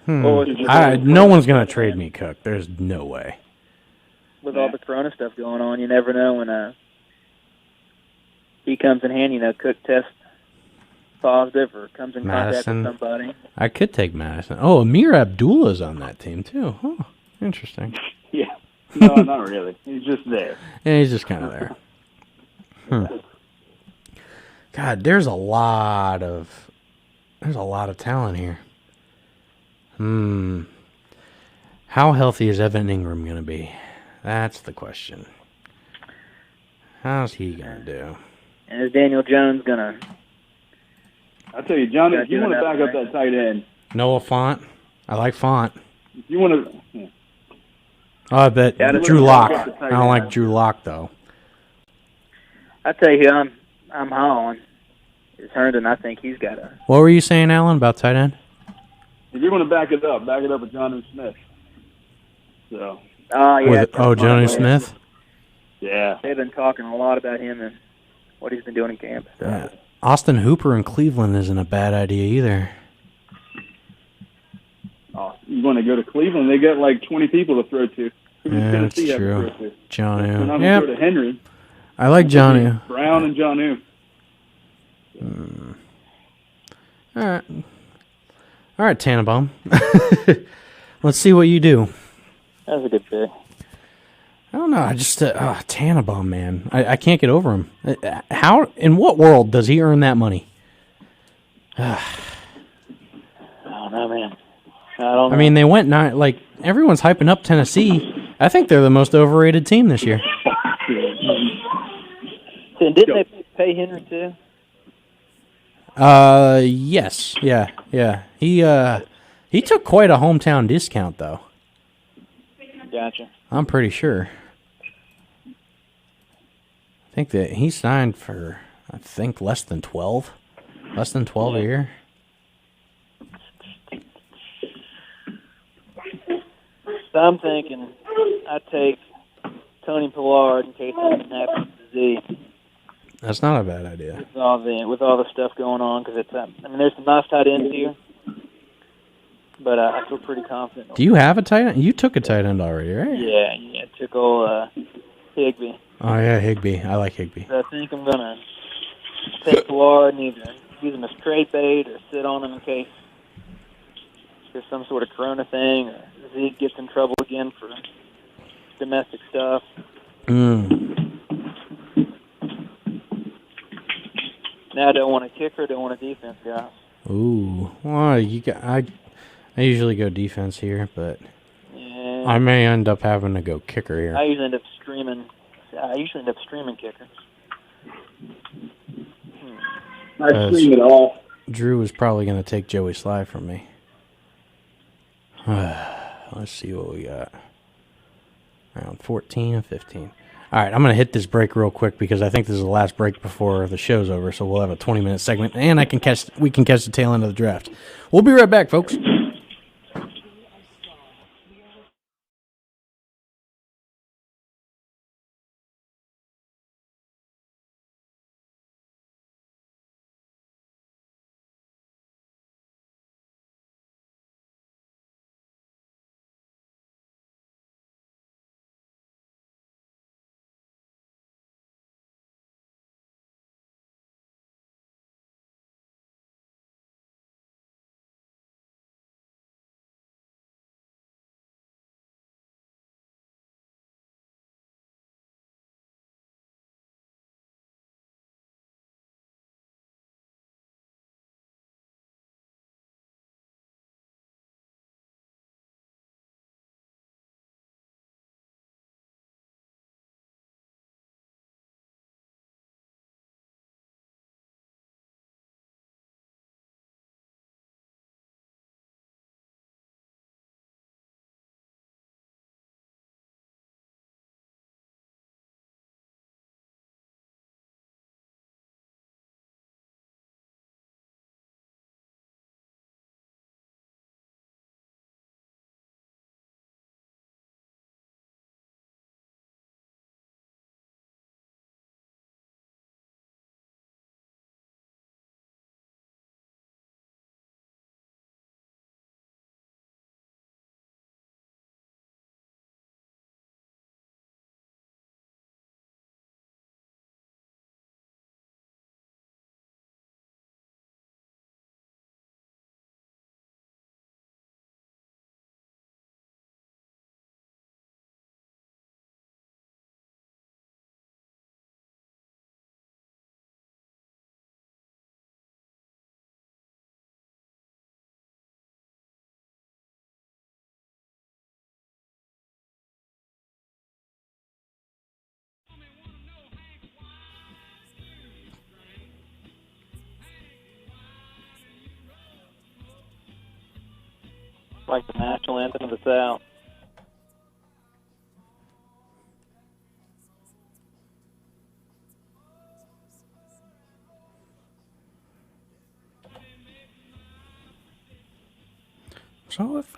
No one's going to trade me Cook. There's no way. With all the Corona stuff going on, you never know when he comes in handy. You know, Cook tests positive or comes in contact with somebody. I could take Madison. Oh, Amir Abdullah's on that team, too. Oh, interesting. Yeah. No, not really. He's just there. Yeah, he's just kind of there. God, there's a lot of talent here. How healthy is Evan Ingram going to be? That's the question. How's he going to do? And is Daniel Jones going to... I'll tell you, Johnny, if you want to back up that tight end... Noah Font. I like Font. If you want to... Yeah. Oh, I bet Drew Lock. I don't like Drew Lock, though. I tell you who I'm high on is Herndon. I think he's got a... What were you saying, Alan, about tight end? If you want to back it up with Jonnu Smith. So... yeah. Jonnu Smith? Yeah. They've been talking a lot about him and what he's been doing in camp. So. Yeah. Austin Hooper in Cleveland isn't a bad idea either. Oh, you want to go to Cleveland? They got like 20 people to throw to. Yeah, that's true. Jonnu. Yeah. To Henry. I like Jonnu. Brown and Jonnu. All right. All right, Tannenbaum. Let's see what you do. That was a good pick. I don't know. I just Tannenbaum, man. I can't get over him. How? In what world does he earn that money? I don't know, man. I don't know. I mean, they went everyone's hyping up Tennessee. I think they're the most overrated team this year. Didn't they pay Henry too? Yes, yeah. He took quite a hometown discount though. Gotcha. I'm pretty sure. I think that he signed for, less than 12. Less than 12 a year. So I'm thinking I'd take Tony Pollard in case something happens to Z. That's not a bad idea. With all the stuff going on, because it's there's some nice tight ends here, but I feel pretty confident. Do you have a tight end? You took a tight end already, right? Yeah. Took old Higbee. Oh yeah, Higbee. I like Higbee. So I think I'm gonna take Pollard and either use him as trade bait or sit on him in case there's some sort of Corona thing or Zeke gets in trouble again for domestic stuff. Now I don't want a kicker, don't want a defense guy. Ooh, well, I usually go defense here, but yeah. I may end up having to go kicker here. I usually end up streaming kicker. I stream it all. Drew is probably going to take Joey Sly from me. Let's see what we got. Around 14 and 15. All right, I'm going to hit this break real quick because I think this is the last break before the show's over, so we'll have a 20-minute segment, and we can catch the tail end of the draft. We'll be right back, folks. like the national anthem of the South. So if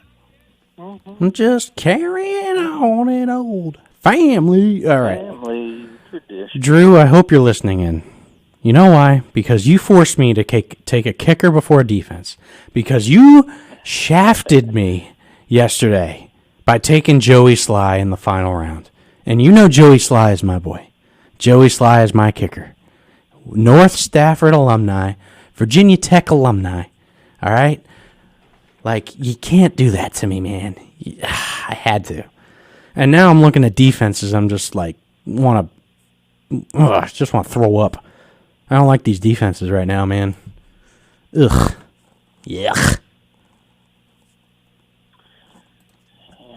I'm just carrying on an old family. All right. Family tradition. Drew, I hope you're listening in. You know why? Because you forced me to take a kicker before a defense. Because you shafted me yesterday by taking Joey Sly in the final round. And you know Joey Sly is my boy. Joey Sly is my kicker. North Stafford alumni, Virginia Tech alumni. All right? Like, you can't do that to me, man. I had to. And now I'm looking at defenses. I'm just like, just want to throw up. I don't like these defenses right now, man. Ugh. Yuck.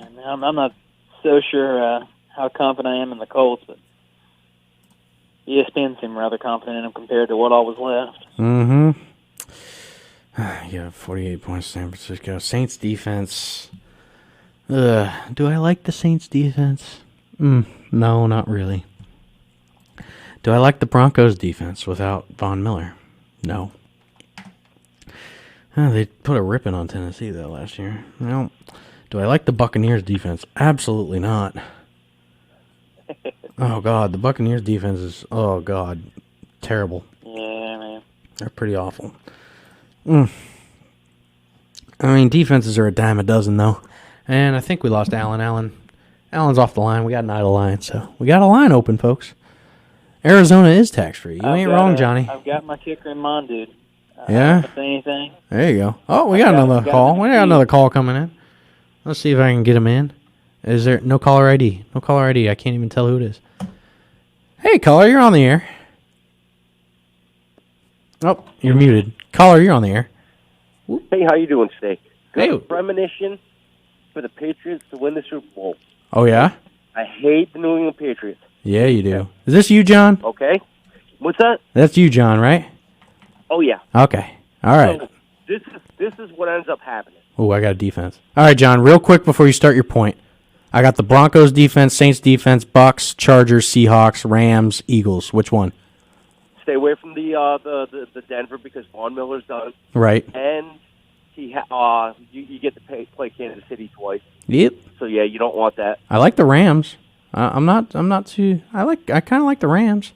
And I'm not so sure how confident I am in the Colts, but ESPN seemed rather confident in them compared to what all was left. Mm-hmm. Yeah, 48 points, San Francisco. Saints defense. Do I like the Saints defense? No, not really. Do I like the Broncos defense without Von Miller? No. They put a ripping on Tennessee, though, last year. No. Do I like the Buccaneers defense? Absolutely not. Oh, God. The Buccaneers defense is, terrible. Yeah, man. They're pretty awful. I mean, defenses are a dime a dozen, though. And I think we lost Allen. Allen's off the line. We got an idle line, so we got a line open, folks. Arizona is tax-free. You ain't wrong, Johnny. I've got my kicker in mind, dude. Yeah? Don't say anything. There you go. Oh, we got another call. We got another call coming in. Let's see if I can get him in. Is there no caller ID? No caller ID. I can't even tell who it is. Hey, caller, you're on the air. Oh, you're muted. Caller, you're on the air. Hey, how you doing today? Hey. Good premonition for the Patriots to win the Super Bowl. Oh, yeah? I hate the New England Patriots. Yeah, you do. Is this you, John? Okay. What's that? That's you, John, right? Oh, yeah. Okay. All right. So this is what ends up happening. Oh, I got a defense. All right, John, real quick before you start your point. I got the Broncos defense, Saints defense, Bucks, Chargers, Seahawks, Rams, Eagles. Which one? Stay away from the Denver because Von Miller's done. Right. And you get to play Kansas City twice. Yep. So yeah, you don't want that. I like the Rams. I'm not too. I kind of like the Rams.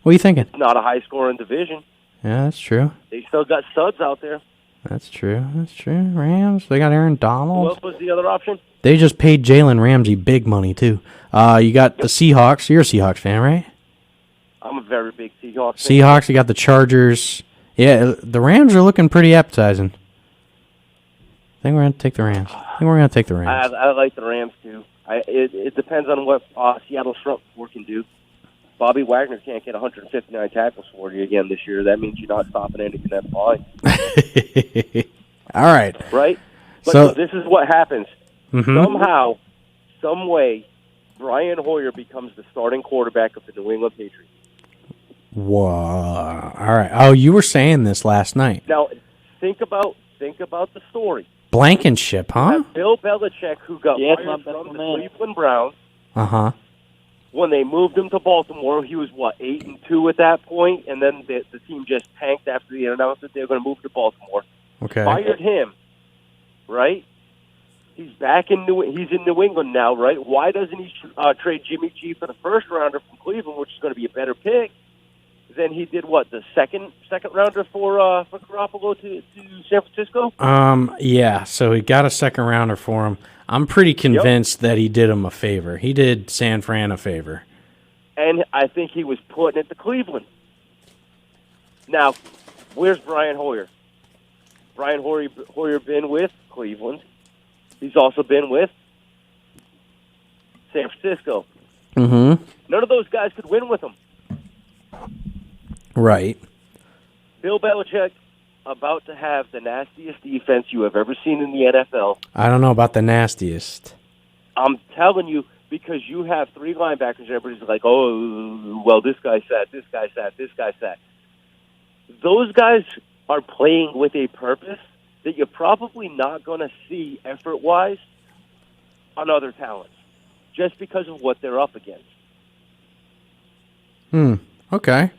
What are you thinking? It's not a high scoring division. Yeah, that's true. They still got studs out there. That's true. Rams. They got Aaron Donald. What was the other option? They just paid Jalen Ramsey big money too. You got the Seahawks. You're a Seahawks fan, right? I'm a very big Seahawks fan. Seahawks. You got the Chargers. Yeah, the Rams are looking pretty appetizing. I think we're going to take the Rams. I like the Rams, too. It depends on what Seattle's front four can do. Bobby Wagner can't get 159 tackles for you again this year. That means you're not stopping anything that's fine. All right. Right? But so this is what happens. Mm-hmm. Somehow, some way, Brian Hoyer becomes the starting quarterback of the New England Patriots. Whoa. All right. Oh, you were saying this last night. Now, think about the story. Blankenship, huh? Bill Belichick, who got fired from the Cleveland Browns. Uh-huh. When they moved him to Baltimore, he was, 8-2 at that point, and then the team just tanked after they announced that they were going to move to Baltimore. Okay. Fired him, right? He's back in he's in New England now, right? Why doesn't he trade Jimmy G for the first rounder from Cleveland, which is going to be a better pick? Then he did the second rounder for Garoppolo to San Francisco? Yeah, so he got a second rounder for him. I'm pretty convinced that he did him a favor. He did San Fran a favor. And I think he was putting it to Cleveland. Now, where's Brian Hoyer? Brian Hoyer been with Cleveland. He's also been with San Francisco. Mm-hmm. None of those guys could win with him. Right. Bill Belichick about to have the nastiest defense you have ever seen in the NFL. I don't know about the nastiest. I'm telling you, because you have three linebackers, everybody's like, oh, well, this guy's that, this guy's that, this guy's that. Those guys are playing with a purpose that you're probably not going to see effort-wise on other talents, just because of what they're up against. Okay.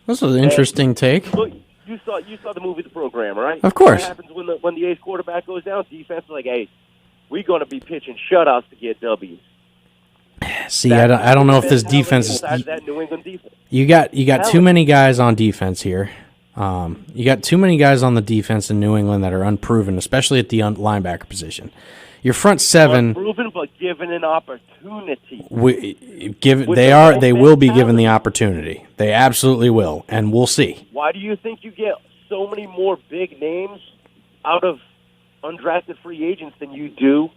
That's an interesting take. Look, you saw the movie The Program, right? Of course. What happens when the ace quarterback goes down? Defense is like, hey, we're going to be pitching shutouts to get W's. See, I don't know if this defense is. That New England defense. You got too many guys on defense here. You got too many guys on the defense in New England that are unproven, especially at the linebacker position. Your front seven, unproven, but given an opportunity. They will be given the opportunity. They absolutely will, and we'll see. Why do you think you get so many more big names out of undrafted free agents than you do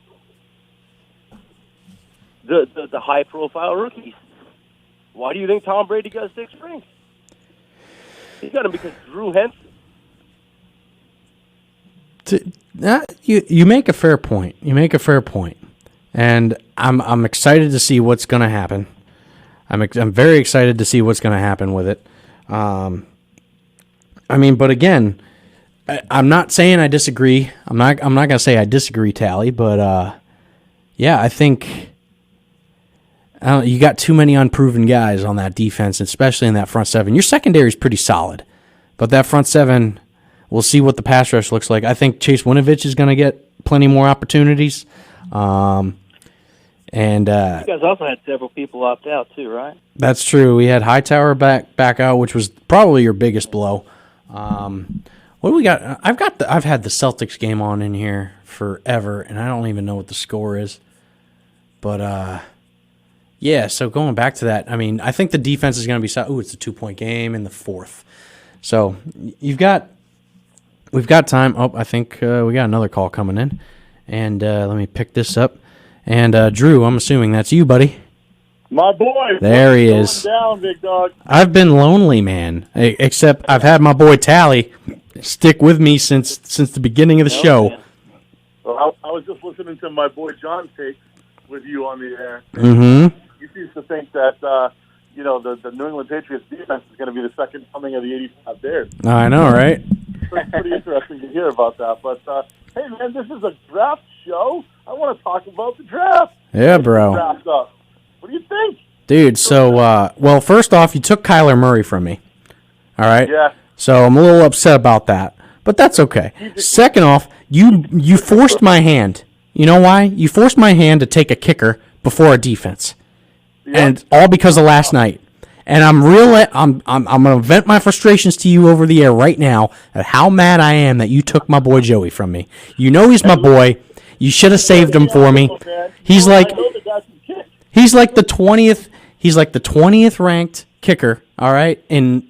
the high-profile rookies? Why do you think Tom Brady got 6 rings? He got them because Drew Henson. You make a fair point. And I'm excited to see what's going to happen. I'm very excited to see what's going to happen with it. But again, I'm not saying I disagree. I'm not going to say I disagree, Tally. But yeah, I think you got too many unproven guys on that defense, especially in that front seven. Your secondary is pretty solid, but that front seven. We'll see what the pass rush looks like. I think Chase Winovich is going to get plenty more opportunities. You guys also had several people opt out too, right? That's true. We had Hightower back out, which was probably your biggest blow. What do we got? I've had the Celtics game on in here forever, and I don't even know what the score is. But yeah. So going back to that, I think the defense is going to be. It's a 2-point game in the fourth. So we've got time. Oh, I think we got another call coming in. And let me pick this up. And Drew, I'm assuming that's you, buddy. My boy. There he is. Down, big dog. I've been lonely, man. Except I've had my boy Tally stick with me since the beginning of the show. Man. Well, I was just listening to my boy John's take with you on the air. Mm-hmm. He seems to think that the New England Patriots defense is going to be the second coming of the 85 Bears. I know, right? It's pretty interesting to hear about that. But, hey, man, this is a draft show. I want to talk about the draft. Yeah, bro. Draft up. What do you think? Dude, so, well, first off, you took Kyler Murray from me. All right? Yeah. So I'm a little upset about that. But that's okay. Second off, you forced my hand. You know why? You forced my hand to take a kicker before a defense. Yep. And all because of last night. And I'm going to vent my frustrations to you over the air right now at how mad I am that you took my boy Joey from me. You know he's my boy. You should have saved him for me. He's like the 20th. He's like the 20th ranked kicker. All right,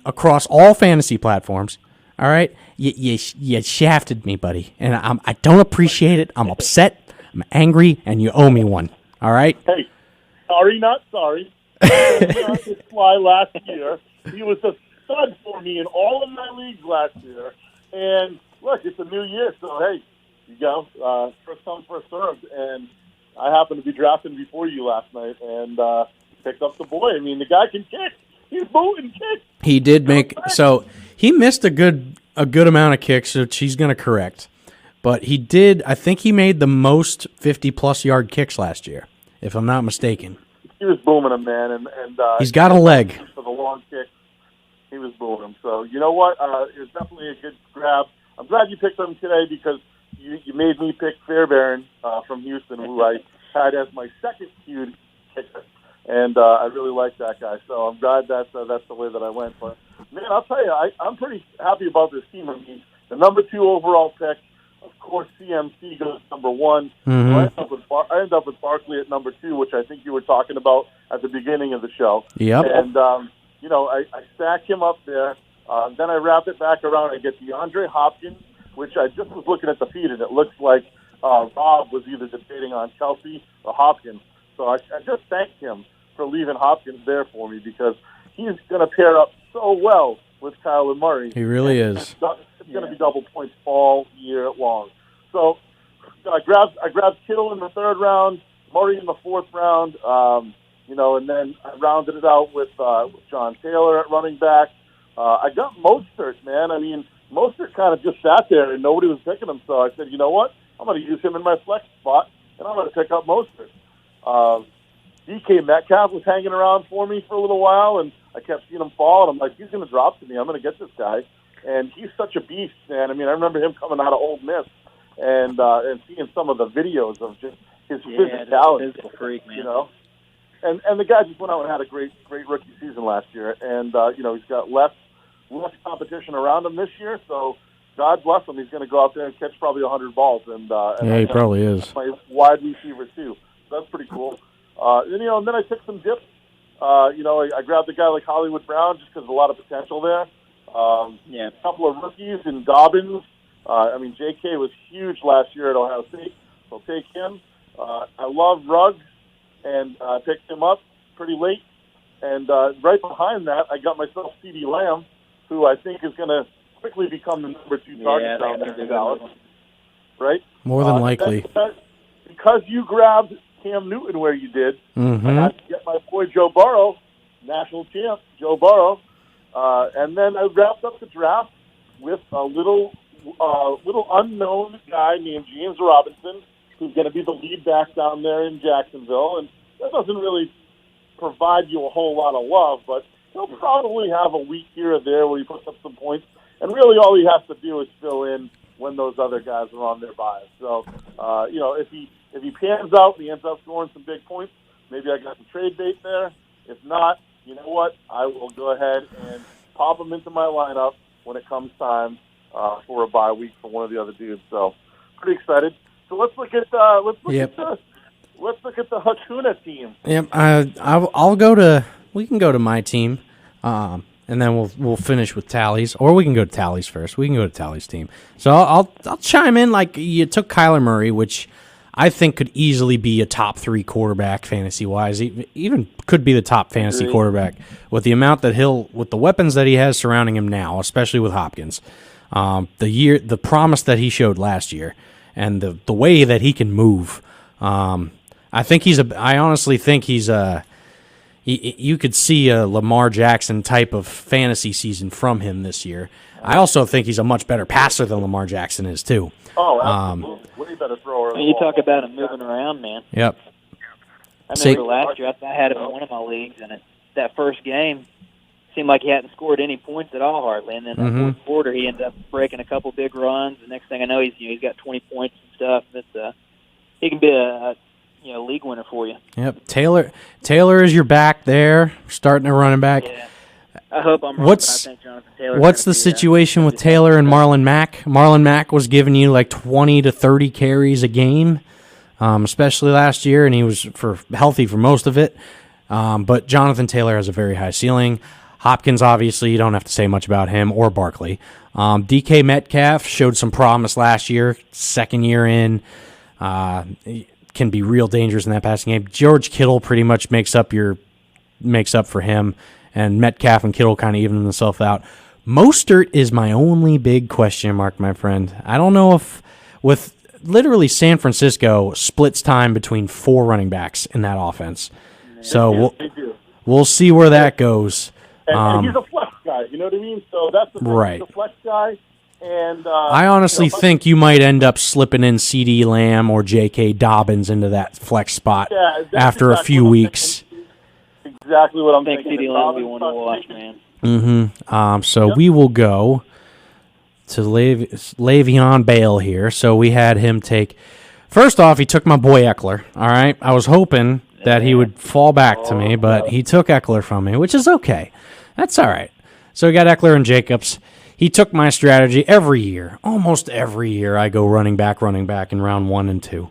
across all fantasy platforms. All right, you shafted me, buddy, and I don't appreciate it. I'm upset. I'm angry, and you owe me one. All right. Hey, sorry, not sorry. His fly last year. He was a stud for me in all of my leagues last year. And look, it's a new year, so hey, you go first come, first served. And I happened to be drafting before you last night and picked up the boy. The guy can kick. He's moving kick. He did he missed a good amount of kicks, which he's going to correct. But he did. I think he made the most 50-plus yard kicks last year, if I'm not mistaken. He was booming him, man, and he's got a leg for the long kick. He was booming him. So you know what? It was definitely a good grab. I'm glad you picked him today because you made me pick Fairbairn from Houston, who I had as my second queued kicker, and I really like that guy. So I'm glad that's the way that I went. But man, I'll tell you, I'm pretty happy about this team. The number 2 overall pick. Of course, CMC goes number 1. Mm-hmm. So I end up with Barkley at number 2, which I think you were talking about at the beginning of the show. Yep. And, I stack him up there. Then I wrap it back around and get DeAndre Hopkins, which I just was looking at the feed, and it looks like Rob was either debating on Kelsey or Hopkins. So I just thanked him for leaving Hopkins there for me because he's going to pair up so well with Kyler Murray. He really is. It's going to be double points all year long. So I grabbed Kittle in the 3rd round, Murray in the 4th round, and then I rounded it out with John Taylor at running back. I got Mostert, man. Mostert kind of just sat there and nobody was picking him. So I said, you know what? I'm going to use him in my flex spot, and I'm going to pick up Mostert. DK Metcalf was hanging around for me for a little while, and I kept seeing him fall, and I'm like, he's going to drop to me. I'm going to get this guy. And he's such a beast, man. I mean, I remember him coming out of Ole Miss and seeing some of the videos of just his physicality. Physical freak, man. You know? And the guy just went out and had a great rookie season last year. And, he's got less competition around him this year, so God bless him. He's going to go out there and catch probably 100 balls. And yeah, he probably is. My wide receiver, too. So that's pretty cool. And then I took some dips. I grabbed a guy like Hollywood Brown just because there's a lot of potential there. A couple of rookies in Dobbins. J.K. was huge last year at Ohio State, so I'll take him. I love Ruggs, and I picked him up pretty late. And right behind that, I got myself C.D. Lamb, who I think is going to quickly become the number 2 target down there in Dallas. Right? More than likely. Because you grabbed Cam Newton where you did, mm-hmm. I had to get my boy Joe Burrow, national champ Joe Burrow. And then I wrapped up the draft with a little unknown guy named James Robinson, who's going to be the lead back down there in Jacksonville. And that doesn't really provide you a whole lot of love, but he'll probably have a week here or there where he puts up some points. And really all he has to do is fill in when those other guys are on their buys. So, if he pans out and he ends up scoring some big points, maybe I got some trade bait there. If not, you know what? I will go ahead and pop him into my lineup when it comes time for a bye week for one of the other dudes. So, pretty excited. So let's look at the Hakuna team. Yep. I'll go to. We can go to my team, and then we'll finish with Tally's, or we can go to Tally's first. We can go to Tally's team. So I'll chime in. Like, you took Kyler Murray, which I think could easily be a top 3 quarterback fantasy-wise, even could be the top fantasy quarterback with the amount that with the weapons that he has surrounding him now, especially with Hopkins, the promise that he showed last year, and the way that he can move. I honestly think you could see a Lamar Jackson type of fantasy season from him this year. I also think he's a much better passer than Lamar Jackson is too. Oh, absolutely. Way better thrower. You talk about him moving around, man. Yep. I remember last year I had him in one of my leagues, and that first game seemed like he hadn't scored any points at all hardly. And then in the fourth quarter, he ended up breaking a couple big runs. The next thing I know, he's got 20 points and stuff. He can be a league winner for you. Yep. Taylor is your back there, starting a running back. Yeah. I hope I'm wrong, but I think Jonathan Taylor. What's the situation with Taylor and Marlon Mack? Marlon Mack was giving you like 20 to 30 carries a game, especially last year, and he was healthy for most of it. But Jonathan Taylor has a very high ceiling. Hopkins, obviously, you don't have to say much about him, or Barkley. DK Metcalf showed some promise last year, second year in. Can be real dangerous in that passing game. George Kittle pretty much makes up for him, and Metcalf and Kittle kind of even themselves out. Mostert is my only big question mark, my friend. I don't know if with literally San Francisco splits time between 4 running backs in that offense. So we'll see where that goes. And he's a flex guy, you know what I mean? So that's the thing. Right. He's a flex guy. And I honestly think you might end up slipping in C.D. Lamb or J.K. Dobbins into that flex spot after a few weeks. Exactly what I'm thinking. C.D. Lamb will be one to watch, man. So we will go to Le'Veon Bell here. So we had him take. First off, he took my boy Eckler. All right, I was hoping that he would fall back to me, but he took Eckler from me, which is okay. That's all right. So we got Eckler and Jacobs. He took my strategy every year. Almost every year I go running back in round 1 and 2.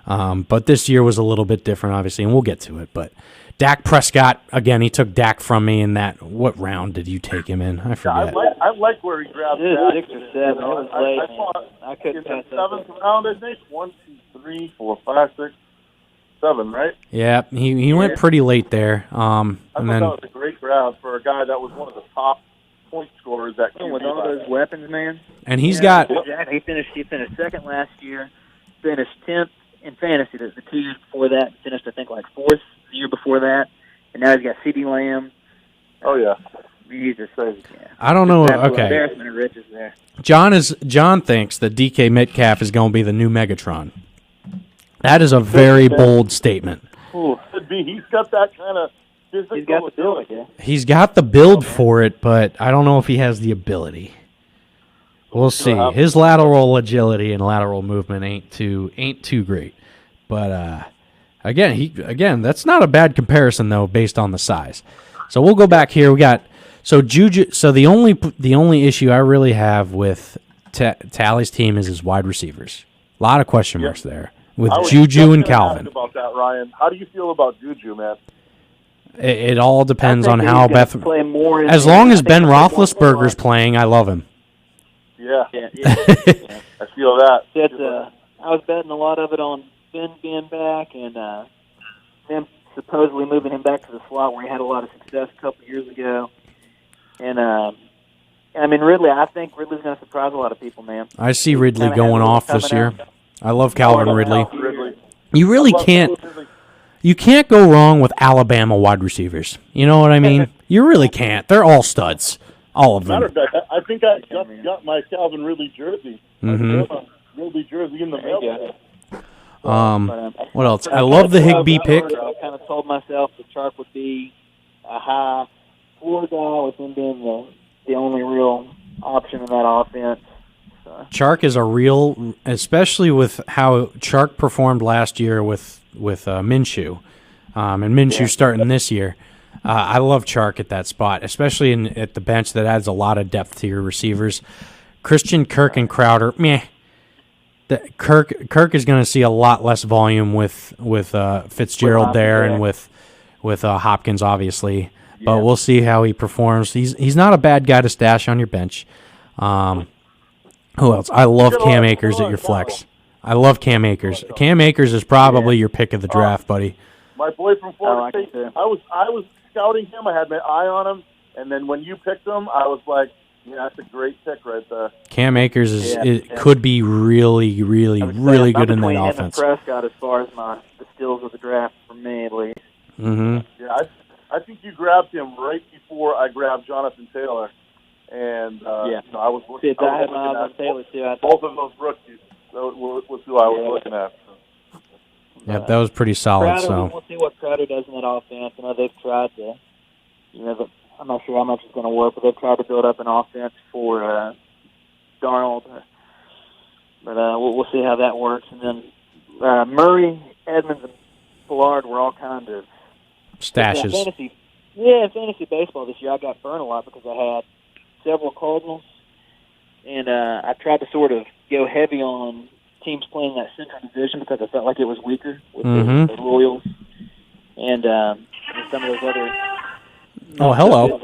But this year was a little bit different, obviously, and we'll get to it. But Dak Prescott, again, he took Dak from me in that. What round did you take him in? I forget. I like where he grabbed Dak. 6 or 7. It was late, man. I couldn't pass that. 7th round, I think. 1, 2, 3, 4, 5, 6, 7, right? Yeah, he went pretty late there. I thought that was a great grab for a guy that was one of the top point scorers that came with all those weapons, man. And he's got. Exactly. He finished second last year. Finished 10th in fantasy. The 2 years before that, finished I think like 4th the year before that, and now he's got C.D. Lamb. Oh yeah. He's just crazy. Yeah. I don't know. Absolute Okay, embarrassment of riches there. John thinks that DK Metcalf is going to be the new Megatron. That is a very bold statement. Could be. He's got that kind of physical He's got the build, ability. yeah. He's got the build for it, but I don't know if he has the ability. We'll see. His lateral agility and lateral movement ain't too great. But again, that's not a bad comparison though, based on the size. So we'll go back here. We got Juju. So the only issue I really have with Tally's team is his wide receivers. A lot of question marks there with Juju and Calvin. Ask about that, Ryan. How do you feel about Juju, man? It all depends on he's how gonna Beth. play more in As the- long I as think Ben he'll play more Roethlisberger's playing, I love him. Yeah, Yeah. I feel that. I was betting a lot of it on Ben being back and them supposedly moving him back to the slot where he had a lot of success a couple years ago. And I mean, Ridley, I think Ridley's going to surprise a lot of people, man. I see Ridley Kinda going has off coming this year. out. I love Calvin Ridley. Ridley. You really can't. You can't go wrong with Alabama wide receivers. You know what I mean? You really can't. They're all studs. All of Matter them. of fact, I think I just got my Calvin Ridley jersey. Mhm. Ridley jersey in the mail. What else? I love the Higbee pick. I kind of told myself that Chark would be a high floor guy with him being the only real option in that offense. Chark is a real, especially with how Chark performed last year with Minshew, and Minshew starting this year. I love Chark at that spot, especially at the bench that adds a lot of depth to your receivers. Christian Kirk and Crowder, meh. Kirk is going to see a lot less volume with Fitzgerald there and with Hopkins, obviously. But we'll see how he performs. He's not a bad guy to stash on your bench. Who else? I love Cam Akers at your flex. I love Cam Akers. Cam Akers is probably your pick of the draft, buddy. My boy from Florida State. I was scouting him. I had my eye on him, and then when you picked him, I was like, yeah, that's a great pick right there. Cam Akers could be really good in that offense. Him and Prescott as far as the skills of the draft for me at least. Mm-hmm. Yeah, I think you grabbed him right before I grabbed Jonathan Taylor, and I was looking. I had my eyes on Taylor too. Both of those rookies. That was who I was looking at. Yep, that was pretty solid. Crowder, we'll see what Crowder does in that offense. I know they've tried to, I'm not sure how much it's going to work, but they've tried to build up an offense for Darnold. But we'll see how that works. And then Murray, Edmonds, and Pollard were all kind of stashes. Fantasy baseball this year. I got burned a lot because I had several Cardinals, and I tried to sort of go heavy on teams playing that Central Division because I felt like it was weaker with the Royals and some of those other. Oh, hello.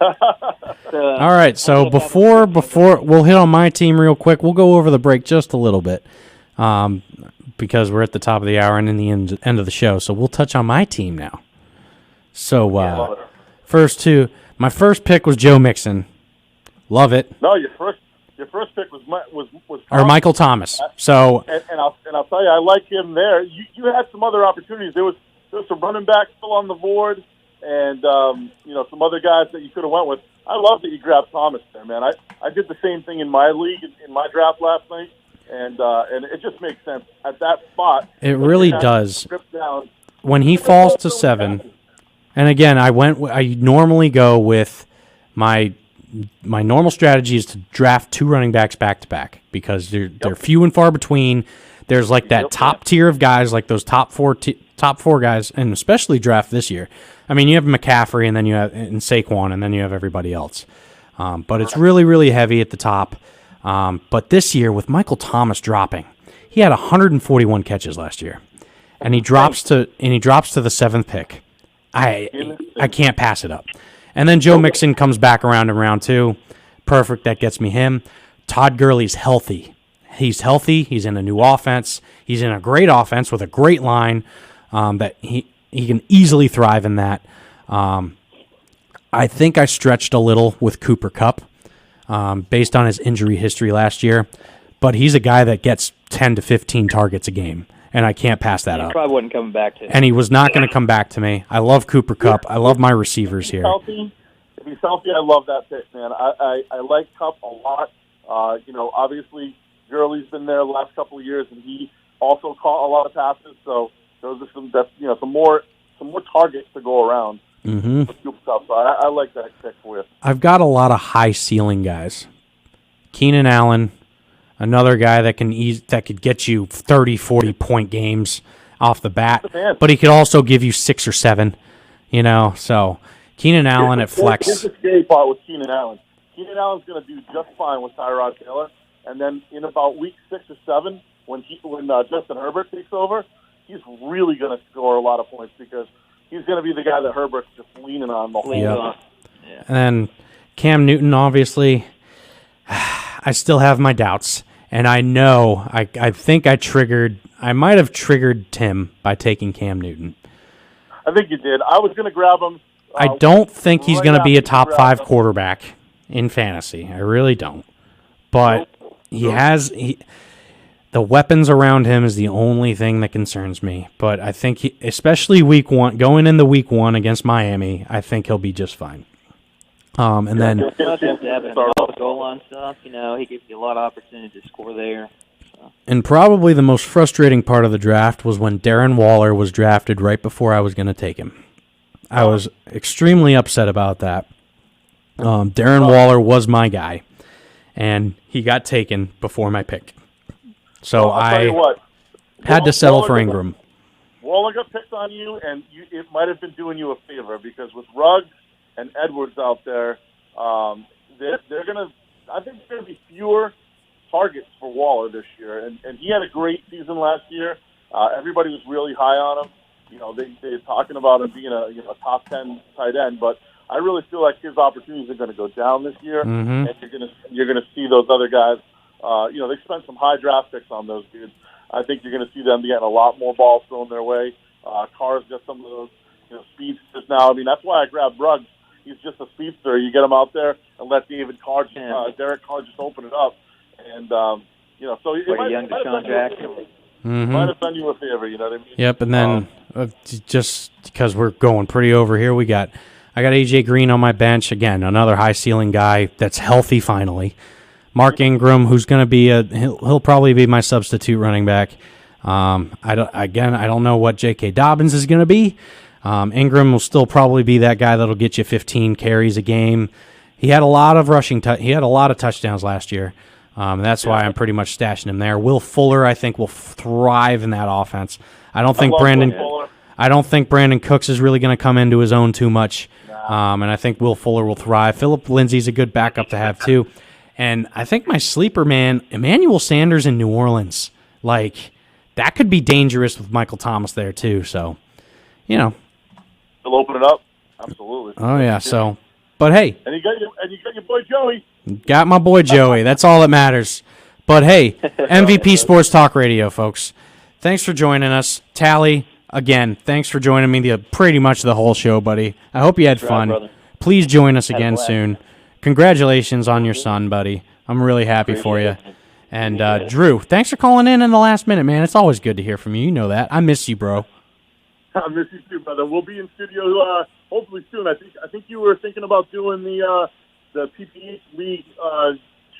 All right, so before we'll hit on my team real quick. We'll go over the break just a little bit because we're at the top of the hour and in the end of the show. So we'll touch on my team now. So my first pick was Joe Mixon. Love it. No, your first pick was or Michael Thomas. So and I'll tell you, I like him there. You had some other opportunities. There was some running backs still on the board, and some other guys that you could have went with. I love that you grabbed Thomas there, man. I did the same thing in my league in my draft last night, and it just makes sense at that spot. It really does. When he falls to 7, and again, I normally go with my normal strategy is to draft 2 running backs back to back because they're few and far between. There's like that top tier of guys, like those top four guys, and especially draft this year. I mean, you have McCaffrey, and then you have Saquon, and then you have everybody else. But it's really, really heavy at the top. But this year, with Michael Thomas dropping, he had 141 catches last year, and he drops to the 7th pick. I can't pass it up. And then Joe Mixon comes back around in round 2. Perfect. That gets me him. Todd Gurley's healthy. He's healthy. He's in a new offense. He's in a great offense with a great line that he can easily thrive in that. I think I stretched a little with Cooper Kupp based on his injury history last year, but he's a guy that gets 10 to 15 targets a game, and I can't pass that up. He probably wasn't coming back to me. And he was not going to come back to me. I love Cooper Kupp. I love my receivers here. Healthy. if he's healthy, I love that pick, man. I like Cup a lot. Obviously, Gurley's been there the last couple of years, and he also caught a lot of passes. So those are some more targets to go around. Mm-hmm. So I like that pick for you. I've got a lot of high ceiling guys. Keenan Allen, another guy that could get you 30, 40-point games off the bat, but he could also give you 6 or 7. So Keenan Allen at flex. Here's the scary part with Keenan Allen. Keenan Allen's going to do just fine with Tyrod Taylor, and then in about week 6 or 7, when Justin Herbert takes over, he's really going to score a lot of points because he's going to be the guy that Herbert's just leaning on the whole time. Yeah. And then Cam Newton, obviously, I still have my doubts, and I know I think I might have triggered Tim by taking Cam Newton. I think you did. I was going to grab him. I don't think he's going to be a top 5 quarterback in fantasy. I really don't. But the weapons around him is the only thing that concerns me. But I think, especially week 1, going into week 1 against Miami, I think he'll be just fine. And then not just having all the goal line stuff, he gives you a lot of opportunity to score there. And probably the most frustrating part of the draft was when Darren Waller was drafted right before I was going to take him. I was extremely upset about that. Darren Waller was my guy, and he got taken before my pick. So I had to settle for Ingram. Waller got picked on you, and it might have been doing you a favor because with Ruggs and Edwards out there, they're going to – I think there's going to be fewer targets for Waller this year. And he had a great season last year. Everybody was really high on him. They're talking about him being a top 10 tight end, but I really feel like his opportunities are going to go down this year, and you're going to see those other guys. They spent some high draft picks on those dudes. I think you're going to see them getting a lot more balls thrown their way. Carr's got some of those speedsters now. I mean, that's why I grabbed Ruggs. He's just a speedster. You get him out there and let Derek Carr just open it up, and so it might, young Deshaun Jackson. Might have done you a favor, you know what I mean? Yep, and then just because we're going pretty over here, I got AJ Green on my bench again, another high ceiling guy that's healthy finally. Mark Ingram, who's going to be he'll probably be my substitute running back. I don't know what J.K. Dobbins is going to be. Ingram will still probably be that guy that'll get you 15 carries a game. He had a lot of he had a lot of touchdowns last year. That's why I'm pretty much stashing him there. Will Fuller, I think, will thrive in that offense. I don't think Brandon Cooks is really going to come into his own too much. And I think Will Fuller will thrive. Phillip Lindsay's a good backup to have too. And I think my sleeper man, Emmanuel Sanders in New Orleans, that could be dangerous with Michael Thomas there too. So, They'll open it up. Absolutely. Oh yeah. So, but hey. And you got your boy Joey. Got my boy Joey. That's all that matters. But hey, MVP Sports Talk Radio, folks. Thanks for joining us. Tally, again, thanks for joining me pretty much the whole show, buddy. I hope you had fun. Brother. Please join us again soon. Congratulations on your son, buddy. I'm really happy for you. And Drew, thanks for calling in the last minute, man. It's always good to hear from you. You know that. I miss you, bro. I miss you too, brother. We'll be in studio hopefully soon. I think you were thinking about doing the PPE League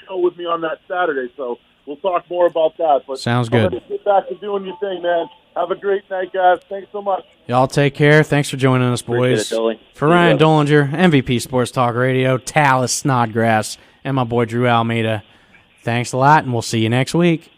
show with me on that Saturday, so we'll talk more about that. But sounds good. Get back to doing your thing, man. Have a great night, guys. Thanks so much. Y'all take care. Thanks for joining us, boys. For Ryan Dollinger, MVP Sports Talk Radio, Tallis Snodgrass, and my boy Drew Almeida, thanks a lot, and we'll see you next week.